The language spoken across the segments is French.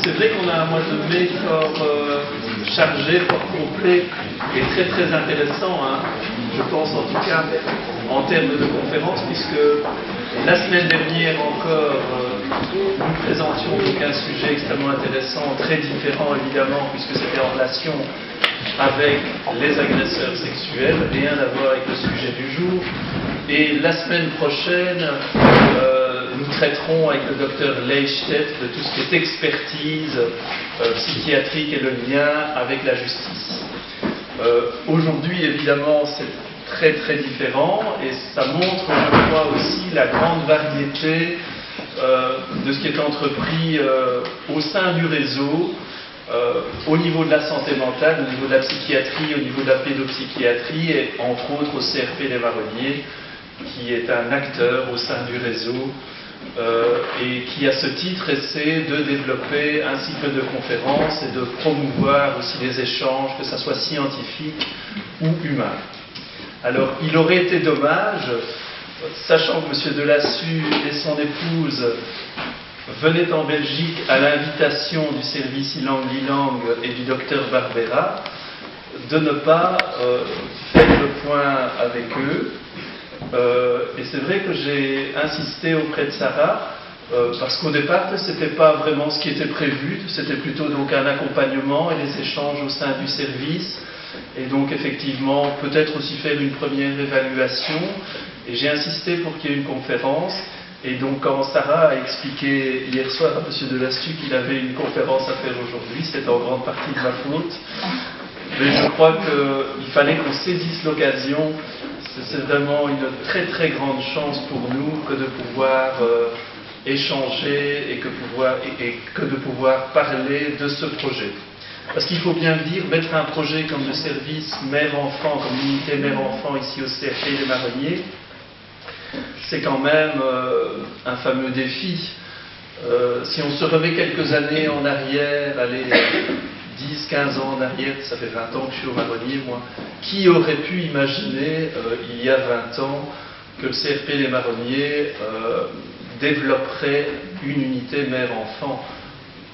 C'est vrai qu'on a un mois de mai fort chargé, fort complet et très très intéressant, hein, je pense en tout cas en termes de conférences, puisque la semaine dernière encore nous présentions donc un sujet extrêmement intéressant, très différent évidemment, puisque c'était en relation avec les agresseurs sexuels, rien à voir avec le sujet du jour. Et la semaine prochaine, nous traiterons avec le docteur Leichtet de tout ce qui est expertise psychiatrique et le lien avec la justice. Aujourd'hui, évidemment, c'est très très différent et ça montre, je crois, aussi la grande variété de ce qui est entrepris au sein du réseau, au niveau de la santé mentale, au niveau de la psychiatrie, au niveau de la pédopsychiatrie et entre autres au CRP des Marronniers, qui est un acteur au sein du réseau et qui à ce titre essaie de développer un cycle de conférences et de promouvoir aussi les échanges, que ce soit scientifique ou humain. Alors il aurait été dommage, sachant que M. Delassus et son épouse venaient en Belgique à l'invitation du service Ilang Lilang et du docteur Barbera, de ne pas faire le point avec eux. Et c'est vrai que j'ai insisté auprès de Sarah, parce qu'au départ, ce n'était pas vraiment ce qui était prévu, c'était plutôt donc un accompagnement et des échanges au sein du service, et donc effectivement peut-être aussi faire une première évaluation. Et j'ai insisté pour qu'il y ait une conférence. Et donc quand Sarah a expliqué hier soir à M. Delassus qu'il avait une conférence à faire aujourd'hui, c'était en grande partie de ma faute. Mais je crois qu'il fallait qu'on saisisse l'occasion. C'est vraiment une très très grande chance pour nous que de pouvoir échanger et que de pouvoir parler de ce projet. Parce qu'il faut bien le dire, mettre un projet comme le service mère-enfant, comme l'unité mère-enfant ici au CRP des Marronniers, c'est quand même un fameux défi. Si on se remet quelques années en arrière, allez, 10, 15 ans en arrière, ça fait 20 ans que je suis au Marronnier, moi, qui aurait pu imaginer, il y a 20 ans, que le CRP des Marronniers développerait une unité mère-enfant?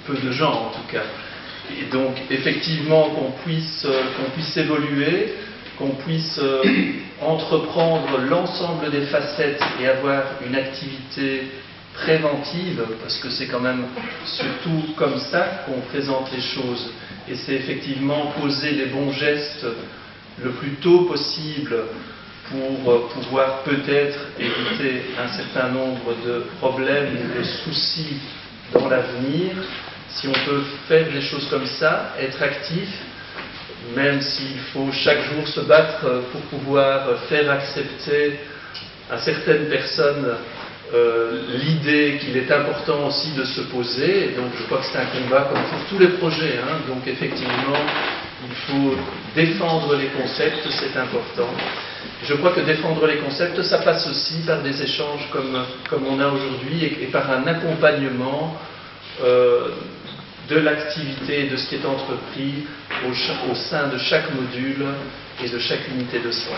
Peu de gens, en tout cas. Et donc, effectivement, qu'on puisse évoluer, qu'on puisse entreprendre l'ensemble des facettes et avoir une activité préventive, parce que c'est quand même surtout comme ça qu'on présente les choses, et c'est effectivement poser les bons gestes le plus tôt possible pour pouvoir peut-être éviter un certain nombre de problèmes ou de soucis dans l'avenir. Si on peut faire les choses comme ça, être actif, même s'il faut chaque jour se battre pour pouvoir faire accepter à certaines personnes l'idée qu'il est important aussi de se poser. Et donc je crois que c'est un combat comme pour tous les projets, hein. Donc effectivement, il faut défendre les concepts, c'est important. Je crois que défendre les concepts, ça passe aussi par des échanges comme on a aujourd'hui et par un accompagnement de l'activité et de ce qui est entrepris au sein de chaque module et de chaque unité de soins.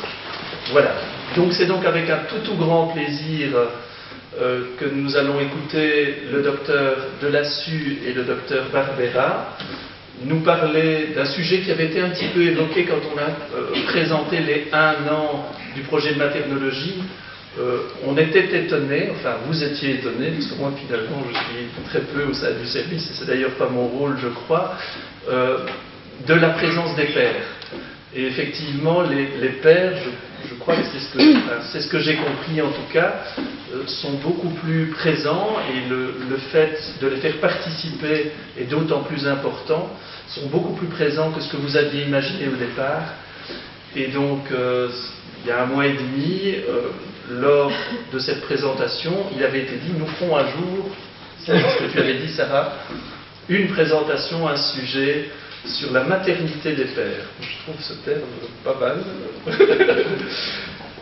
Voilà. Donc c'est donc avec un tout grand plaisir que nous allons écouter le docteur Delassus et le docteur Barbera nous parler d'un sujet qui avait été un petit peu évoqué quand on a présenté les 1 an du projet de maternologie. On était étonnés, enfin vous étiez étonnés, parce que moi finalement je suis très peu au sein du service, et c'est d'ailleurs pas mon rôle je crois, de la présence des pères. Et effectivement les pères, je crois que c'est ce que j'ai compris en tout cas, sont beaucoup plus présents, et le fait de les faire participer est d'autant plus important, sont beaucoup plus présents que ce que vous aviez imaginé au départ. Et donc il y a 1 mois et demi, lors de cette présentation, il avait été dit, nous ferons un jour, c'est ce que tu avais dit Sarah, une présentation, un sujet sur la maternité des pères. Je trouve ce terme pas mal.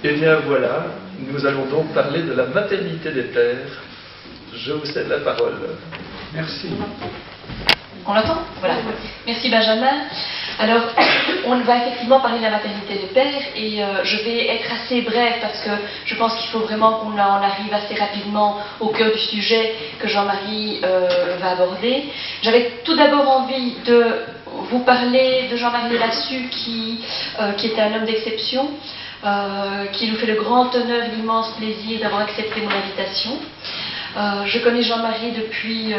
Et bien voilà, nous allons donc parler de la maternité des pères. Je vous cède la parole. Merci. On l'entend ? Voilà. Merci Benjamin. Alors, on va effectivement parler de la maternité des pères et je vais être assez bref parce que je pense qu'il faut vraiment qu'on en arrive assez rapidement au cœur du sujet que Jean-Marie va aborder. J'avais tout d'abord envie de vous parler de Jean-Marie Delassus qui est un homme d'exception, qui nous fait le grand honneur et l'immense plaisir d'avoir accepté mon invitation. Je connais Jean-Marie depuis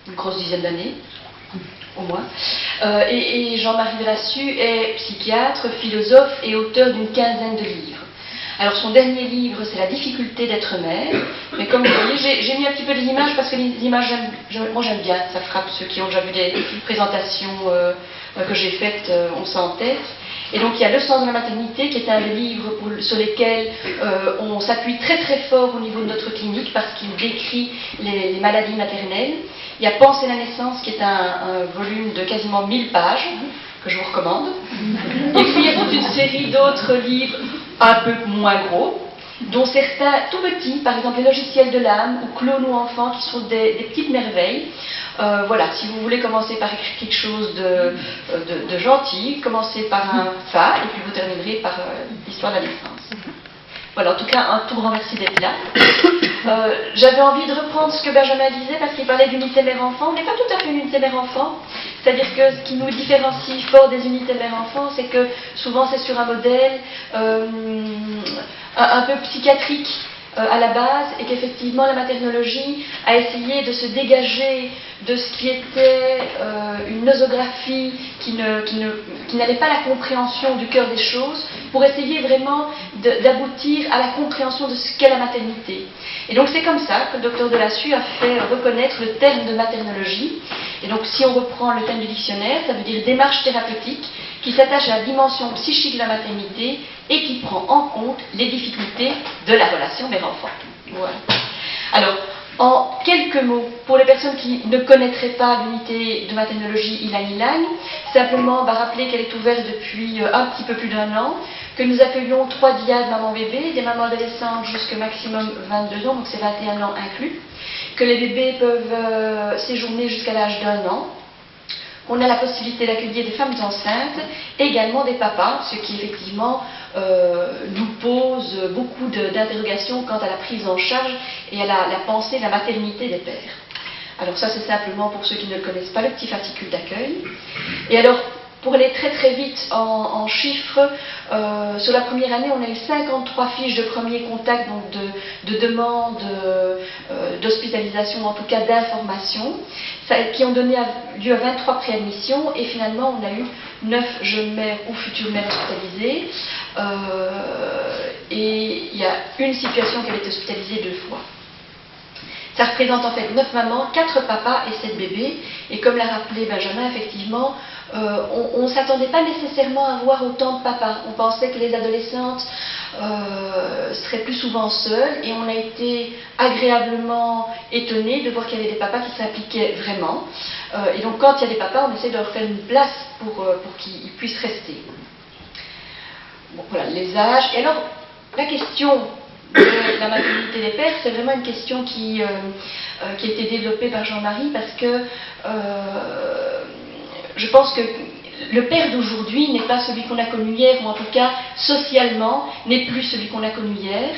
une grosse dizaine d'années, au moins. Et Jean-Marie Delassus est psychiatre, philosophe et auteur d'une quinzaine de livres. Alors son dernier livre, c'est La difficulté d'être mère. Mais comme vous voyez, j'ai mis un petit peu des images parce que les images, moi j'aime bien, ça frappe ceux qui ont déjà vu des présentations que j'ai faites, on sent en tête. Et donc il y a Le sens de la maternité, qui est un des livres sur lesquels on s'appuie très très fort au niveau de notre clinique parce qu'il décrit les maladies maternelles. Il y a Penser la naissance, qui est un volume de quasiment 1000 pages, que je vous recommande. Et puis il y a toute une série d'autres livres un peu moins gros, dont certains tout petits, par exemple Les logiciels de l'âme ou Clone ou enfant, qui sont des petites merveilles. Voilà, si vous voulez commencer par écrire quelque chose de gentil, commencez par un fa et puis vous terminerez par l'histoire de la naissance. Voilà, en tout cas, un tout grand merci d'être là. J'avais envie de reprendre ce que Benjamin disait parce qu'il parlait d'unité mère-enfant. On n'est pas tout à fait une unité mère-enfant. C'est-à-dire que ce qui nous différencie fort des unités mère-enfant, c'est que souvent c'est sur un modèle un peu psychiatrique à la base et qu'effectivement la maternologie a essayé de se dégager de ce qui était une nosographie qui n'avait pas la compréhension du cœur des choses pour essayer vraiment d'aboutir à la compréhension de ce qu'est la maternité. Et donc c'est comme ça que le docteur Delassus a fait reconnaître le terme de maternologie. Et donc si on reprend le thème du dictionnaire, ça veut dire démarche thérapeutique qui s'attache à la dimension psychique de la maternité et qui prend en compte les difficultés de la relation mère-enfant. Voilà. Alors, en quelques mots, pour les personnes qui ne connaîtraient pas l'unité de maternologie Ilang, simplement rappeler qu'elle est ouverte depuis un petit peu plus d'1 an, que nous accueillons 3 diades maman-bébé, des mamans adolescentes jusqu'à maximum 22 ans, donc c'est 21 ans inclus, que les bébés peuvent séjourner jusqu'à l'âge d'1 an. On a la possibilité d'accueillir des femmes enceintes, également des papas, ce qui effectivement nous pose beaucoup d'interrogations quant à la prise en charge et à la pensée de la maternité des pères. Alors ça c'est simplement pour ceux qui ne le connaissent pas, le petit fascicule d'accueil. Et alors, pour aller très très vite en chiffres, sur la première année, on a eu 53 fiches de premier contact, donc de demande d'hospitalisation, en tout cas d'information, qui ont donné lieu à 23 préadmissions, et finalement on a eu 9 jeunes mères ou futures mères hospitalisées, et il y a une situation qui avait été hospitalisée 2 fois. Ça représente en fait 9 mamans, 4 papas et 7 bébés, et comme l'a rappelé Benjamin, effectivement, on ne s'attendait pas nécessairement à voir autant de papas. On pensait que les adolescentes seraient plus souvent seules et on a été agréablement étonnés de voir qu'il y avait des papas qui s'impliquaient vraiment. Et donc quand il y a des papas, on essaie de leur faire une place pour qu'ils puissent rester. Bon, voilà, les âges. Et alors, la question de la maternité des pères, c'est vraiment une question qui a été développée par Jean-Marie parce que je pense que le père d'aujourd'hui n'est pas celui qu'on a connu hier, ou en tout cas, socialement, n'est plus celui qu'on a connu hier,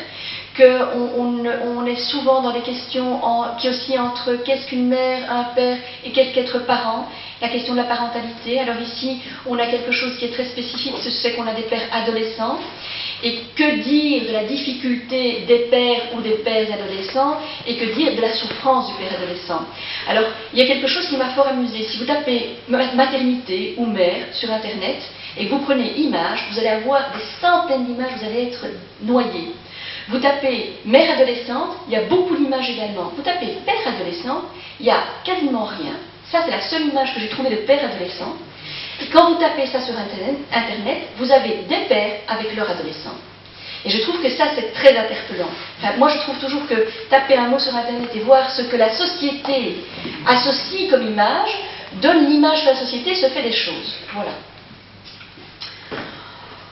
qu'on est souvent dans des questions qui oscillent entre qu'est-ce qu'une mère, un père, et qu'est-ce qu'être parent, la question de la parentalité. Alors ici, on a quelque chose qui est très spécifique, c'est qu'on a des pères adolescents, et que dire de la difficulté des pères ou des pères adolescents, et que dire de la souffrance du père adolescent. Alors, il y a quelque chose qui m'a fort amusé. Si vous tapez maternité ou mère sur Internet, et que vous prenez images, vous allez avoir des centaines d'images, vous allez être noyé. Vous tapez mère adolescente, il y a beaucoup d'images également. Vous tapez père adolescent, il n'y a quasiment rien. Ça, c'est la seule image que j'ai trouvée de père adolescent. Et quand vous tapez ça sur Internet, vous avez des pères avec leurs adolescents. Et je trouve que ça, c'est très interpellant. Enfin, moi, je trouve toujours que taper un mot sur Internet et voir ce que la société associe comme image, donne l'image de la société, se fait des choses. Voilà.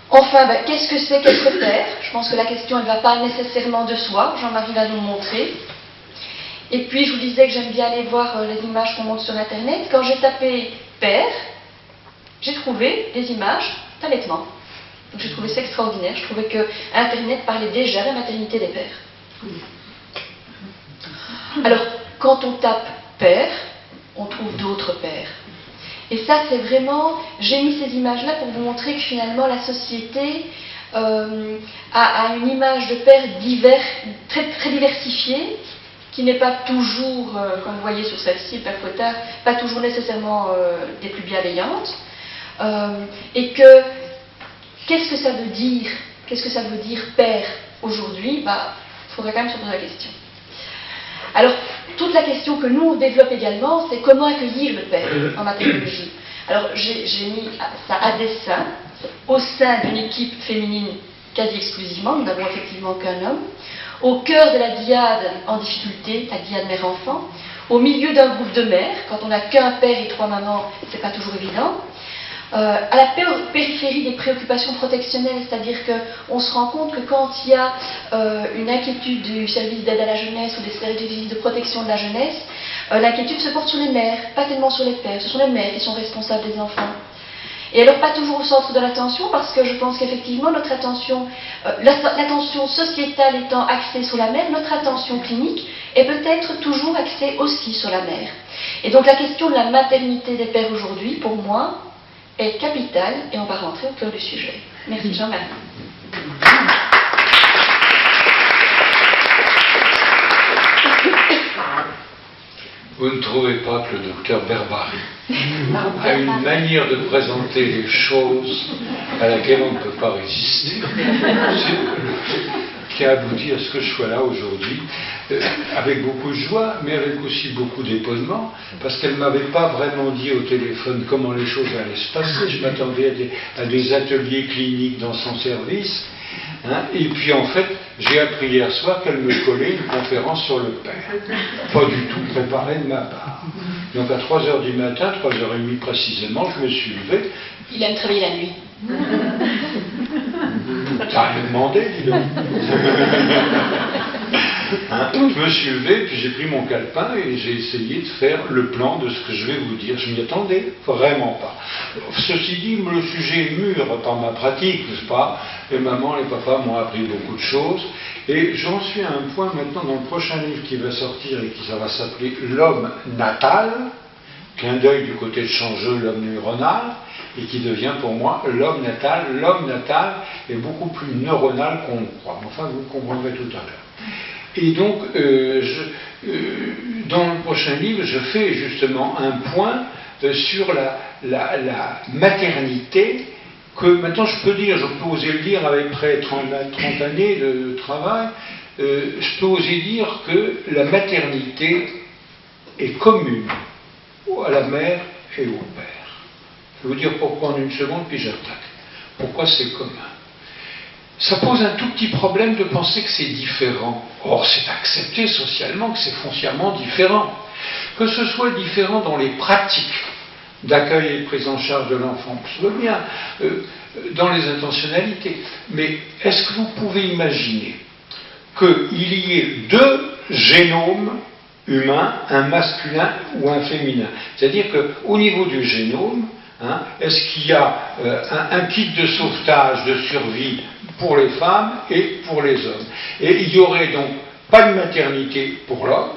Enfin, qu'est-ce que c'est qu'être père? Je pense que la question, elle ne va pas nécessairement de soi. Jean-Marie va nous le montrer. Et puis, je vous disais que j'aime bien aller voir les images qu'on montre sur Internet. Quand j'ai tapé père, j'ai trouvé des images d'allaitement. Donc j'ai trouvé ça extraordinaire. Je trouvais que Internet parlait déjà de la maternité des pères. Alors, quand on tape père, on trouve d'autres pères. Et ça, c'est vraiment... J'ai mis ces images-là pour vous montrer que finalement, la société a une image de père très, très diversifiée, qui n'est pas toujours, comme vous voyez sur celle-ci, Père Fouettard, pas toujours nécessairement des plus bienveillantes. Et que, qu'est-ce que ça veut dire? Qu'est-ce que ça veut dire père aujourd'hui? Il faudrait quand même se poser la question. Alors, toute la question que nous on développe également, c'est comment accueillir le père en matériologie. Alors, j'ai mis ça à dessein, au sein d'une équipe féminine quasi exclusivement, nous n'avons effectivement qu'un homme, au cœur de la dyade en difficulté, la dyade mère-enfant, au milieu d'un groupe de mères, quand on n'a qu'un père et 3 mamans, c'est pas toujours évident, à la périphérie des préoccupations protectionnelles, c'est-à-dire qu'on se rend compte que quand il y a une inquiétude du service d'aide à la jeunesse ou des services de protection de la jeunesse, l'inquiétude se porte sur les mères, pas tellement sur les pères. Ce sont les mères qui sont responsables des enfants. Et alors pas toujours au centre de l'attention, parce que je pense qu'effectivement notre attention, l'attention sociétale étant axée sur la mère, notre attention clinique est peut-être toujours axée aussi sur la mère. Et donc la question de la maternité des pères aujourd'hui, pour moi, est capitale, et on va rentrer au cœur du sujet. Merci Jean-Marie. Vous ne trouvez pas que le docteur Berbari a une manière de présenter les choses à laquelle on ne peut pas résister, qui a abouti à ce que je sois là aujourd'hui, avec beaucoup de joie, mais avec aussi beaucoup d'étonnement, parce qu'elle ne m'avait pas vraiment dit au téléphone comment les choses allaient se passer. Je m'attendais à des ateliers cliniques dans son service, et puis en fait, j'ai appris hier soir qu'elle me collait une conférence sur le père. Pas du tout préparée de ma part. Donc à 3h du matin, 3h30 précisément, je me suis levé. Il aime travailler la nuit. T'as rien demandé, dis donc. Je me suis levé, puis j'ai pris mon calepin et j'ai essayé de faire le plan de ce que je vais vous dire. Je m'y attendais vraiment pas. Ceci dit, le sujet est mûr par ma pratique, n'est-ce pas? Les mamans, les papas m'ont appris beaucoup de choses. Et j'en suis à un point maintenant dans le prochain livre qui va sortir et qui ça va s'appeler L'homme natal, clin d'œil du côté de Changeux, l'homme neuronal, et qui devient pour moi l'homme natal. L'homme natal est beaucoup plus neuronal qu'on le croit. Enfin, vous comprendrez tout à l'heure. Et donc, dans le prochain livre, je fais justement un point sur la maternité, que maintenant je peux dire, je peux oser le dire avec près de 30 années de travail, je peux oser dire que la maternité est commune à la mère et au père. Je vais vous dire pourquoi en une seconde, puis j'attaque. Pourquoi c'est commun? Ça pose un tout petit problème de penser que c'est différent. Or, c'est accepté socialement que c'est foncièrement différent. Que ce soit différent dans les pratiques d'accueil et de prise en charge de l'enfant, je veux bien, dans les intentionnalités. Mais est-ce que vous pouvez imaginer qu'il y ait 2 génomes humains, un masculin ou un féminin? C'est-à-dire qu'au niveau du génome, est-ce qu'il y a un kit de sauvetage, de survie pour les femmes et pour les hommes? Et il n'y aurait donc pas de maternité pour l'homme,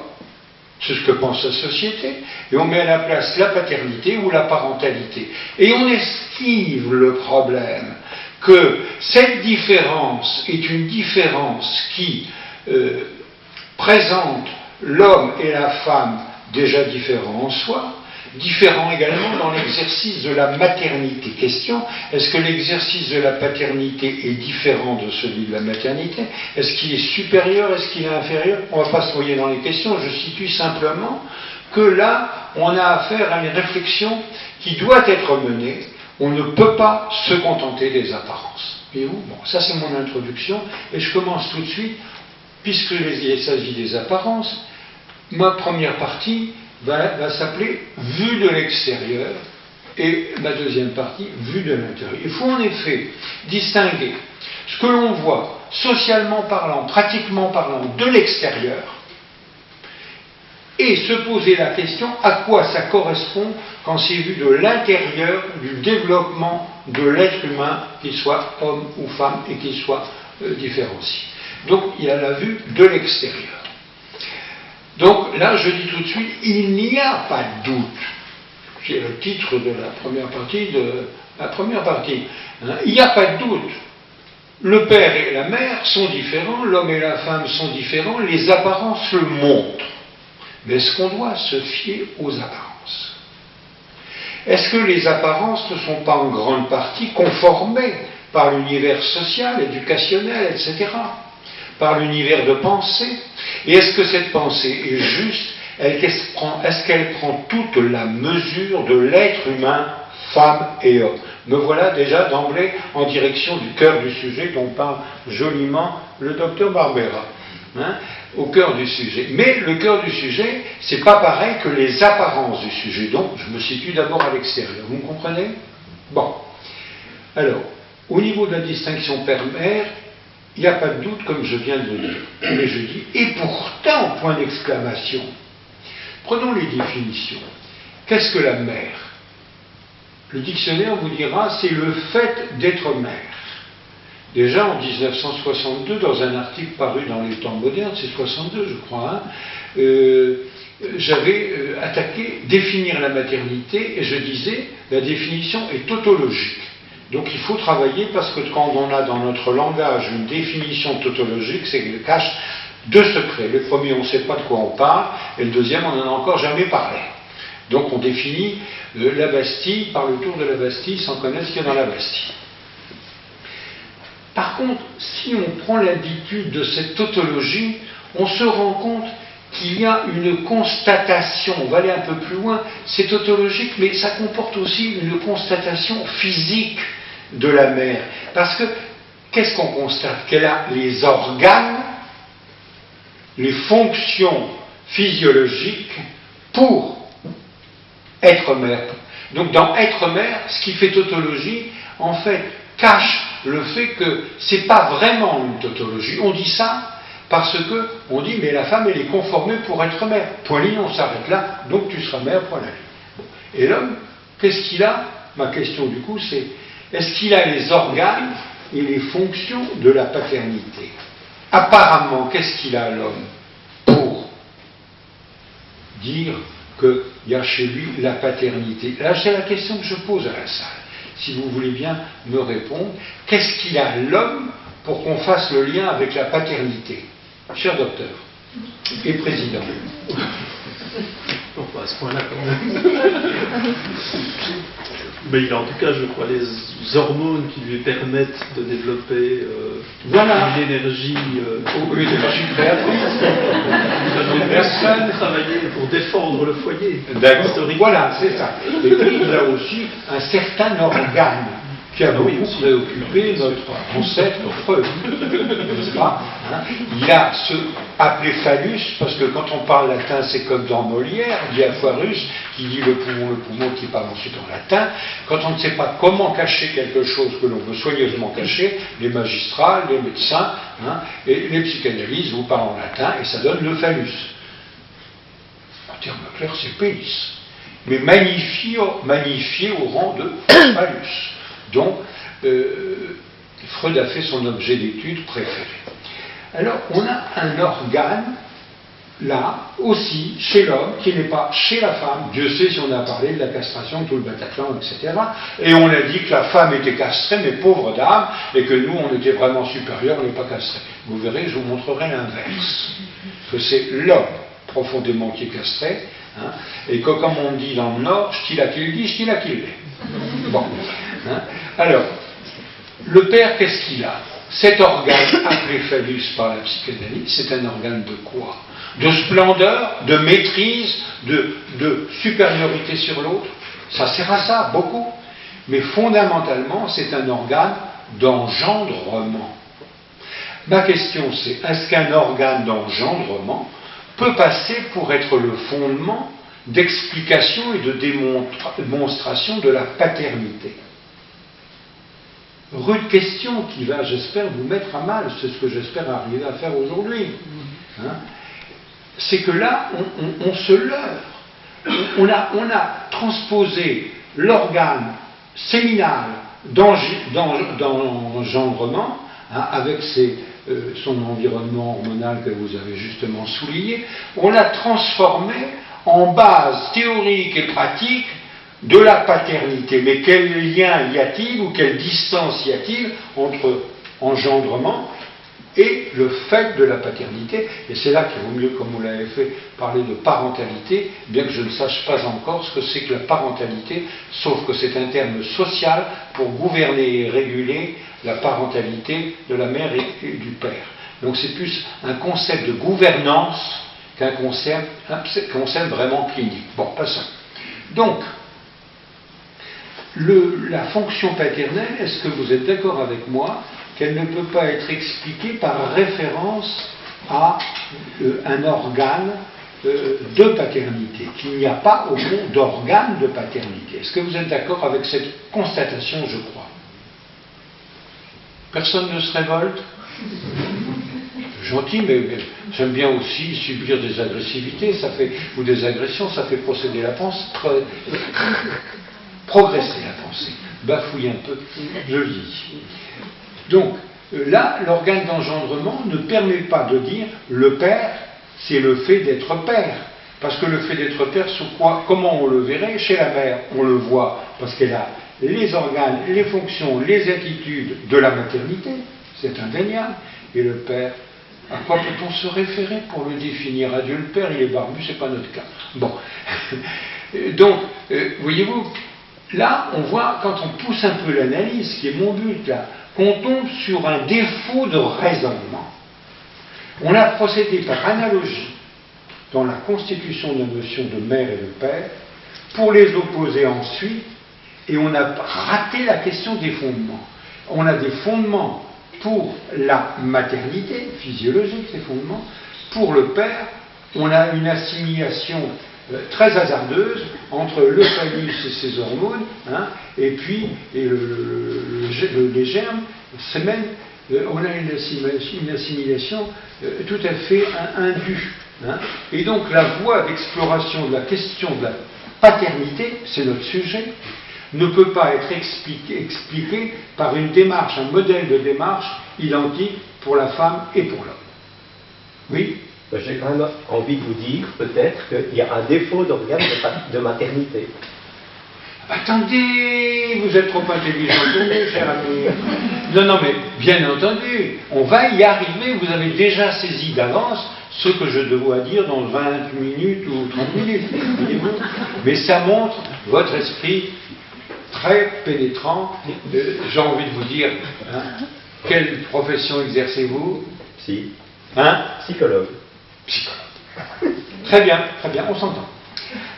c'est ce que pense la société, et on met à la place la paternité ou la parentalité. Et on esquive le problème que cette différence est une différence qui présente l'homme et la femme déjà différents en soi, différents également dans l'exercice de la maternité. Question, est-ce que l'exercice de la paternité est différent de celui de la maternité? Est-ce qu'il est supérieur? Est-ce qu'il est inférieur? On ne va pas se noyer dans les questions, je situe simplement que là, on a affaire à une réflexion qui doit être menée. On ne peut pas se contenter des apparences. Voyez-vous? Bon, ça c'est mon introduction, et je commence tout de suite, puisque il s'agit des apparences. Ma première partie va s'appeler « Vue de l'extérieur » et ma deuxième partie « Vue de l'intérieur ». Il faut en effet distinguer ce que l'on voit, socialement parlant, pratiquement parlant, de l'extérieur, et se poser la question à quoi ça correspond quand c'est vu de l'intérieur du développement de l'être humain, qu'il soit homme ou femme et qu'il soit différencié. Donc il y a la vue de l'extérieur. Donc là je dis tout de suite, il n'y a pas de doute. C'est le titre de la première partie hein. Il n'y a pas de doute. Le père et la mère sont différents, l'homme et la femme sont différents, les apparences le montrent. Mais est-ce qu'on doit se fier aux apparences? Est-ce que les apparences ne sont pas en grande partie conformées par l'univers social, éducationnel, etc., par l'univers de pensée? Et est-ce que cette pensée est juste? Est-ce qu'elle prend toute la mesure de l'être humain, femme et homme? Me voilà déjà d'emblée en direction du cœur du sujet dont parle joliment le docteur Barbera. Hein, au cœur du sujet. Mais le cœur du sujet, c'est pas pareil que les apparences du sujet. Donc, je me situe d'abord à l'extérieur. Vous me comprenez? Bon. Alors, au niveau de la distinction père-mère, il n'y a pas de doute, comme je viens de le dire. Mais je dis, et pourtant, point d'exclamation. Prenons les définitions. Qu'est-ce que la mère? Le dictionnaire vous dira, c'est le fait d'être mère. Déjà en 1962, dans un article paru dans les Temps modernes, c'est 62 je crois, hein, j'avais attaqué définir la maternité et je disais la définition est tautologique. Donc il faut travailler parce que quand on a dans notre langage une définition tautologique, c'est qu'elle cache deux secrets. Le premier, on ne sait pas de quoi on parle, et le deuxième, on n'en a encore jamais parlé. Donc on définit la Bastille par le tour de la Bastille sans connaître ce qu'il y a dans la Bastille. Par contre, si on prend l'habitude de cette tautologie, on se rend compte qu'il y a une constatation, on va aller un peu plus loin, c'est tautologique, mais ça comporte aussi une constatation physique de la mère. Parce que, qu'est-ce qu'on constate? Qu'elle a les organes, les fonctions physiologiques pour être mère. Donc dans être mère, ce qui fait tautologie, en fait, cache le fait que c'est pas vraiment une tautologie. On dit ça parce que on dit mais la femme elle est conformée pour être mère. Point ligne, on s'arrête là, donc tu seras mère, point la ligne. Et l'homme, qu'est-ce qu'il a? Ma question du coup c'est, est-ce qu'il a les organes et les fonctions de la paternité? Apparemment, qu'est-ce qu'il a l'homme pour dire qu'il y a chez lui la paternité? Là c'est la question que je pose à la salle. Si vous voulez bien me répondre, qu'est-ce qu'il a l'homme pour qu'on fasse le lien avec la paternité? Cher docteur et président. Non, pas à ce point-là quand même. Mais il a en tout cas, je crois, les hormones qui lui permettent de développer voilà. une énergie. Une énergie créatrice. Il a travaillé pour défendre le foyer. D'accord. Voilà, c'est ça. Et puis il a aussi un certain organe qui a beaucoup préoccupé notre ancêtre Freud, n'est-ce pas? Hein? Il a ce appelé phallus, parce que quand on parle latin, c'est comme dans Molière, diapharus, qui dit le poumon qui parle ensuite en latin. Quand on ne sait pas comment cacher quelque chose que l'on veut soigneusement cacher, les magistrats, les médecins, hein, et les psychanalystes vous parlent en latin, et ça donne le phallus. En termes clairs, c'est pénis. Mais magnifié au rang de phallus. Donc, Freud a fait son objet d'étude préféré. Alors, on a un organe, là, aussi, chez l'homme, qui n'est pas chez la femme. Dieu sait si on a parlé de la castration, tout le Bataclan, etc. Et on a dit que la femme était castrée, mais pauvre dame, et que nous, on était vraiment supérieurs, on n'est pas castrés. Vous verrez, je vous montrerai l'inverse. Que c'est l'homme, profondément, qui est castré, hein, et que, comme on dit dans le Nord, stila qu'il dit, stila qu'il est. Bon. Hein? Alors, le père, qu'est-ce qu'il a? Cet organe appelé phallus par la psychanalyse, c'est un organe de quoi? De splendeur, de maîtrise, de supériorité sur l'autre. Ça sert à ça, beaucoup. Mais fondamentalement, c'est un organe d'engendrement. Ma question c'est, est-ce qu'un organe d'engendrement peut passer pour être le fondement d'explication et de démonstration de la paternité? Rude question qui va, j'espère, vous mettre à mal, c'est ce que j'espère arriver à faire aujourd'hui. Hein? c'est que là, on se leurre. On a transposé l'organe séminal d'engendrement, hein, avec son environnement hormonal que vous avez justement souligné, on l'a transformé en base théorique et pratique de la paternité. Mais quel lien y a-t-il ou quelle distance y a-t-il entre engendrement et le fait de la paternité? Et c'est là qu'il vaut mieux, comme vous l'avez fait, parler de parentalité, bien que je ne sache pas encore ce que c'est que la parentalité, sauf que c'est un terme social pour gouverner et réguler la parentalité de la mère et du père. Donc c'est plus un concept de gouvernance qu'un concept vraiment clinique. Bon, passons. Donc, la fonction paternelle, est-ce que vous êtes d'accord avec moi qu'elle ne peut pas être expliquée par référence à un organe de paternité, qu'il n'y a pas au fond d'organe de paternité? Est-ce que vous êtes d'accord avec cette constatation, je crois? Personne ne se révolte? Gentil, mais j'aime bien aussi subir des agressivités, ou des agressions, ça fait procéder la pensée, progresser la pensée, bafouiller un peu, je lis. Donc, là, l'organe d'engendrement ne permet pas de dire le père, c'est le fait d'être père. Parce que le fait d'être père, sous quoi, comment on le verrait? Chez la mère, on le voit parce qu'elle a les organes, les fonctions, les attitudes de la maternité, c'est indéniable. Et le père, à quoi peut-on se référer pour le définir? À Dieu le Père, il est barbu, c'est pas notre cas. Bon. Donc, voyez-vous, là, on voit, quand on pousse un peu l'analyse, qui est mon but là, qu'on tombe sur un défaut de raisonnement. On a procédé par analogie dans la constitution de la notion de mère et de père, pour les opposer ensuite, et on a raté la question des fondements. On a des fondements pour la maternité physiologique, ces fondements. Pour le père, on a une assimilation très hasardeuse entre le phallus et ses hormones, hein, et puis les germes, c'est même, on a une assimilation tout à fait indue. Hein. Et donc la voie d'exploration de la question de la paternité, c'est notre sujet, ne peut pas être expliquée par une démarche, un modèle de démarche identique pour la femme et pour l'homme. Oui? J'ai quand même envie de vous dire, peut-être, qu'il y a un défaut d'organe de maternité. Attendez, vous êtes trop intelligent pour nous, cher ami. Non, mais bien entendu, on va y arriver. Vous avez déjà saisi d'avance ce que je dois dire dans 20 minutes ou 30 minutes. Mais ça montre votre esprit très pénétrant. J'ai envie de vous dire, hein, quelle profession exercez-vous? Si. Hein? Psychologue. Psychologue. Très bien, on s'entend.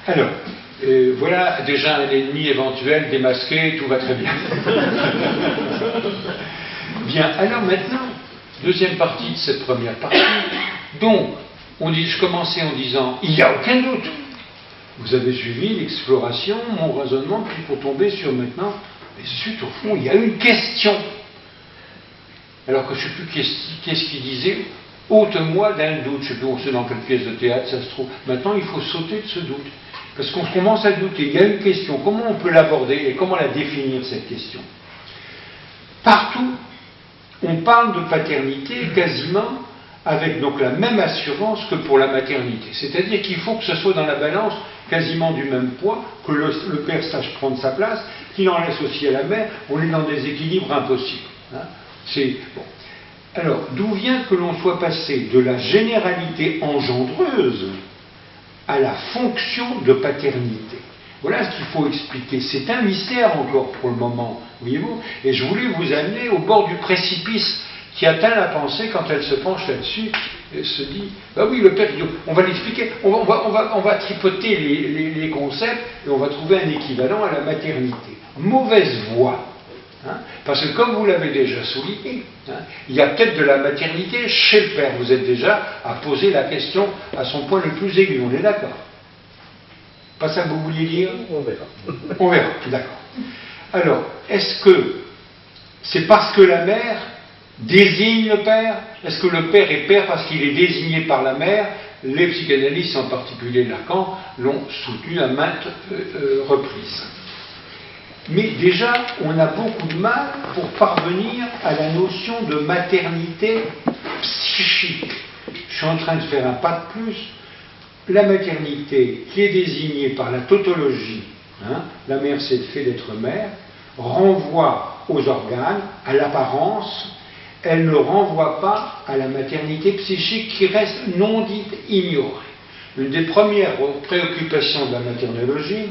Alors, voilà déjà un ennemi éventuel démasqué, tout va très bien. Bien, alors maintenant, deuxième partie de cette première partie. Donc, je commençais en disant, il n'y a aucun doute. Vous avez suivi l'exploration, mon raisonnement, puis pour tomber sur maintenant, mais zut, au fond, il y a une question. Alors que je ne sais plus qu'est-ce qu'il disait, ôte-moi d'un doute. Je ne sais plus, on sait dans quelle pièce de théâtre ça se trouve. Maintenant, il faut sauter de ce doute. Parce qu'on commence à douter. Il y a une question. Comment on peut l'aborder et comment la définir, cette question? Partout, on parle de paternité quasiment avec donc la même assurance que pour la maternité. C'est-à-dire qu'il faut que ce soit dans la balance quasiment du même poids, que le père sache prendre sa place, qu'il en laisse aussi à la mère. On est dans des équilibres impossibles. Hein. C'est bon. Alors, d'où vient que l'on soit passé de la généralité engendreuse à la fonction de paternité? Voilà ce qu'il faut expliquer. C'est un mystère encore pour le moment, voyez-vous. Et je voulais vous amener au bord du précipice qui atteint la pensée quand elle se penche là-dessus et se dit, bah oui, le père, on va l'expliquer, on va tripoter les concepts et on va trouver un équivalent à la maternité. Mauvaise voie. Hein, parce que comme vous l'avez déjà souligné, hein, il y a peut-être de la maternité chez le père. Vous êtes déjà à poser la question à son point le plus aigu, on est d'accord? Pas ça que vous vouliez dire? On verra. On verra, d'accord. Alors, est-ce que c'est parce que la mère désigne le père? Est-ce que le père est père parce qu'il est désigné par la mère les psychanalystes, en particulier Lacan, l'ont soutenu à maintes reprises. Mais déjà, on a beaucoup de mal pour parvenir à la notion de maternité psychique. Je suis en train de faire un pas de plus. La maternité, qui est désignée par la tautologie, la mère c'est le fait d'être mère, renvoie aux organes, à l'apparence. Elle ne renvoie pas à la maternité psychique qui reste non dite ignorée. Une des premières préoccupations de la maternologie,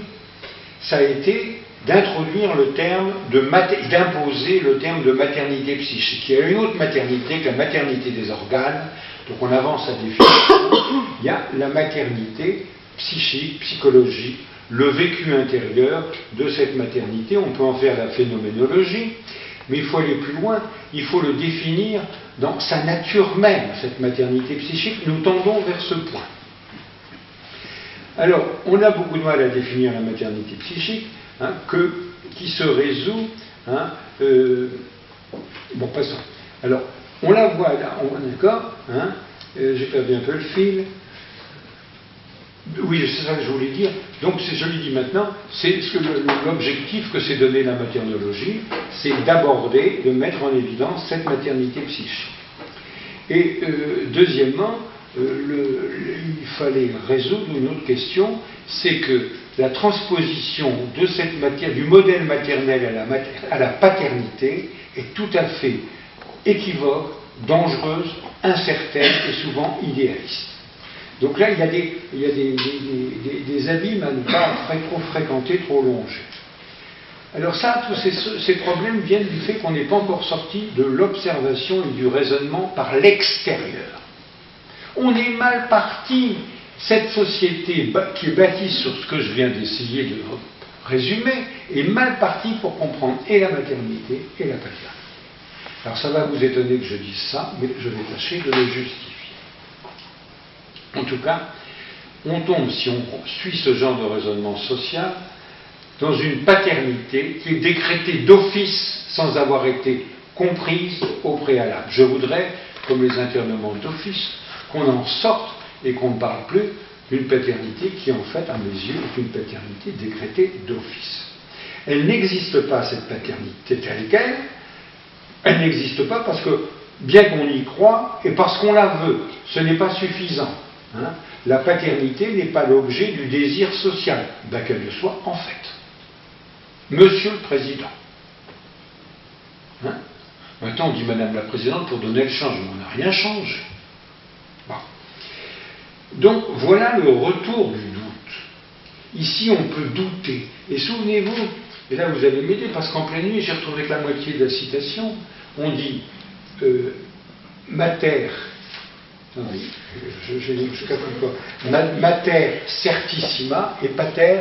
ça a été d'introduire le terme d'imposer le terme de maternité psychique. Il y a une autre maternité que la maternité des organes, donc on avance à définition. Il y a la maternité psychique, psychologique, le vécu intérieur de cette maternité. On peut en faire la phénoménologie, mais il faut aller plus loin, il faut le définir dans sa nature même, cette maternité psychique. Nous tendons vers ce point. Alors, on a beaucoup de mal à définir la maternité psychique, qui se résout. Bon, passons. Alors, on la voit là, d'accord, j'ai perdu un peu le fil. Oui, c'est ça que je voulais dire. Donc, je le dis maintenant, c'est l'objectif que s'est donné la maternologie, c'est d'aborder, de mettre en évidence cette maternité psychique. Et deuxièmement, il fallait résoudre une autre question, c'est que la transposition de cette matière, du modèle maternel à la paternité est tout à fait équivoque, dangereuse, incertaine et souvent idéaliste. Donc là, il y a des abîmes à ne pas trop fréquenter, trop longer. Alors ça, tous ces problèmes viennent du fait qu'on n'est pas encore sorti de l'observation et du raisonnement par l'extérieur. On est mal parti. Cette société qui est bâtie sur ce que je viens d'essayer de résumer est mal partie pour comprendre et la maternité et la paternité. Alors ça va vous étonner que je dise ça, mais je vais tâcher de le justifier. En tout cas, on tombe, si on suit ce genre de raisonnement social, dans une paternité qui est décrétée d'office sans avoir été comprise au préalable. Je voudrais, comme les internements d'office, qu'on en sorte et qu'on ne parle plus d'une paternité qui, en fait, à mes yeux, est une paternité décrétée d'office. Elle n'existe pas, cette paternité telle qu'elle. Elle n'existe pas parce que, bien qu'on y croit, et parce qu'on la veut, ce n'est pas suffisant. La paternité n'est pas l'objet du désir social, bien qu'elle le soit en fait. Monsieur le Président. Maintenant, on dit Madame la Présidente pour donner le changement. On n'a rien changé. Bon. Donc, voilà le retour du doute. Ici, on peut douter. Et souvenez-vous, et là vous allez m'aider, parce qu'en pleine nuit, j'ai retrouvé que la moitié de la citation. On dit mater, mater certissima et pater.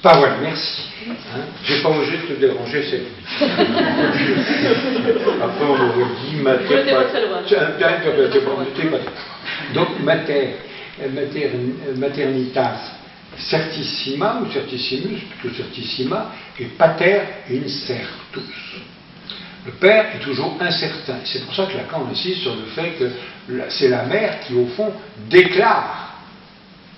Pas voilà, merci. J'ai pas osé te déranger cette nuit. Après, on aurait dit mater. Donc, maternitas certissima, ou certissimus, plutôt certissima, et pater incertus. Le père est toujours incertain. C'est pour ça que Lacan insiste sur le fait que c'est la mère qui, au fond, déclare,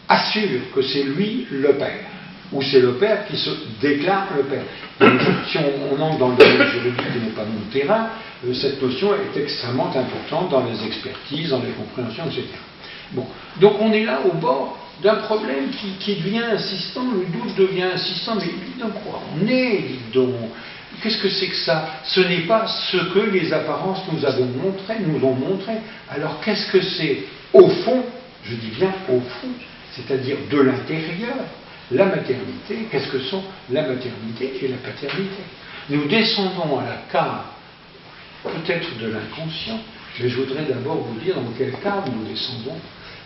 assure que c'est lui le père. Ou c'est le père qui se déclare le père. Donc, si on entre dans le domaine juridique qui n'est pas mon terrain, cette notion est extrêmement importante dans les expertises, dans les compréhensions, etc. Bon. Donc on est là au bord d'un problème qui devient insistant, le doute devient insistant, mais dites donc quoi on est, dites donc. Qu'est-ce que c'est que ça? Ce n'est pas ce que les apparences nous ont montré. Alors qu'est-ce que c'est au fond, je dis bien au fond, c'est-à-dire de l'intérieur, la maternité? Qu'est-ce que sont la maternité et la paternité? Nous descendons à la cave, peut-être de l'inconscient, mais je voudrais d'abord vous dire dans quel cadre nous descendons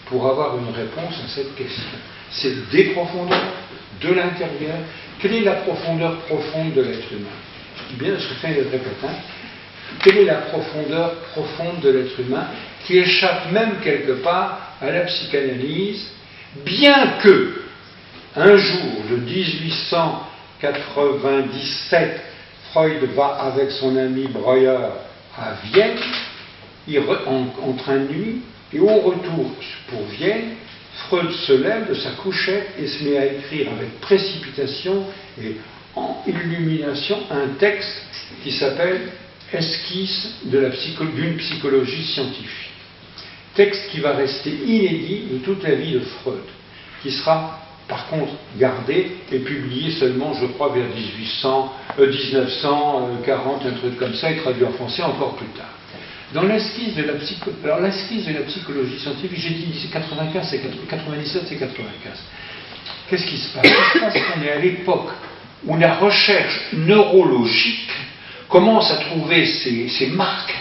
pour avoir une réponse à cette question. C'est des profondeurs, de l'intérieur. Quelle est la profondeur profonde de l'être humain? Je dis bien, je fais le répétant. Quelle est la profondeur profonde de l'être humain qui échappe même quelque part à la psychanalyse, bien que un jour, de 1897, Freud va avec son ami Breuer à Vienne, entre un nuit, Et au retour pour Vienne, Freud se lève de sa couchette et se met à écrire avec précipitation et en illumination un texte qui s'appelle « Esquisse d'une psychologie scientifique ». Texte qui va rester inédit de toute la vie de Freud, qui sera par contre gardé et publié seulement, je crois, vers 1940, un truc comme ça, et traduit en français encore plus tard. Dans l'esquisse de la psychologie scientifique, j'ai dit 95, c'est 97, c'est 95. Qu'est-ce qui se passe? Il se passe qu'on est à l'époque où la recherche neurologique commence à trouver ses marques.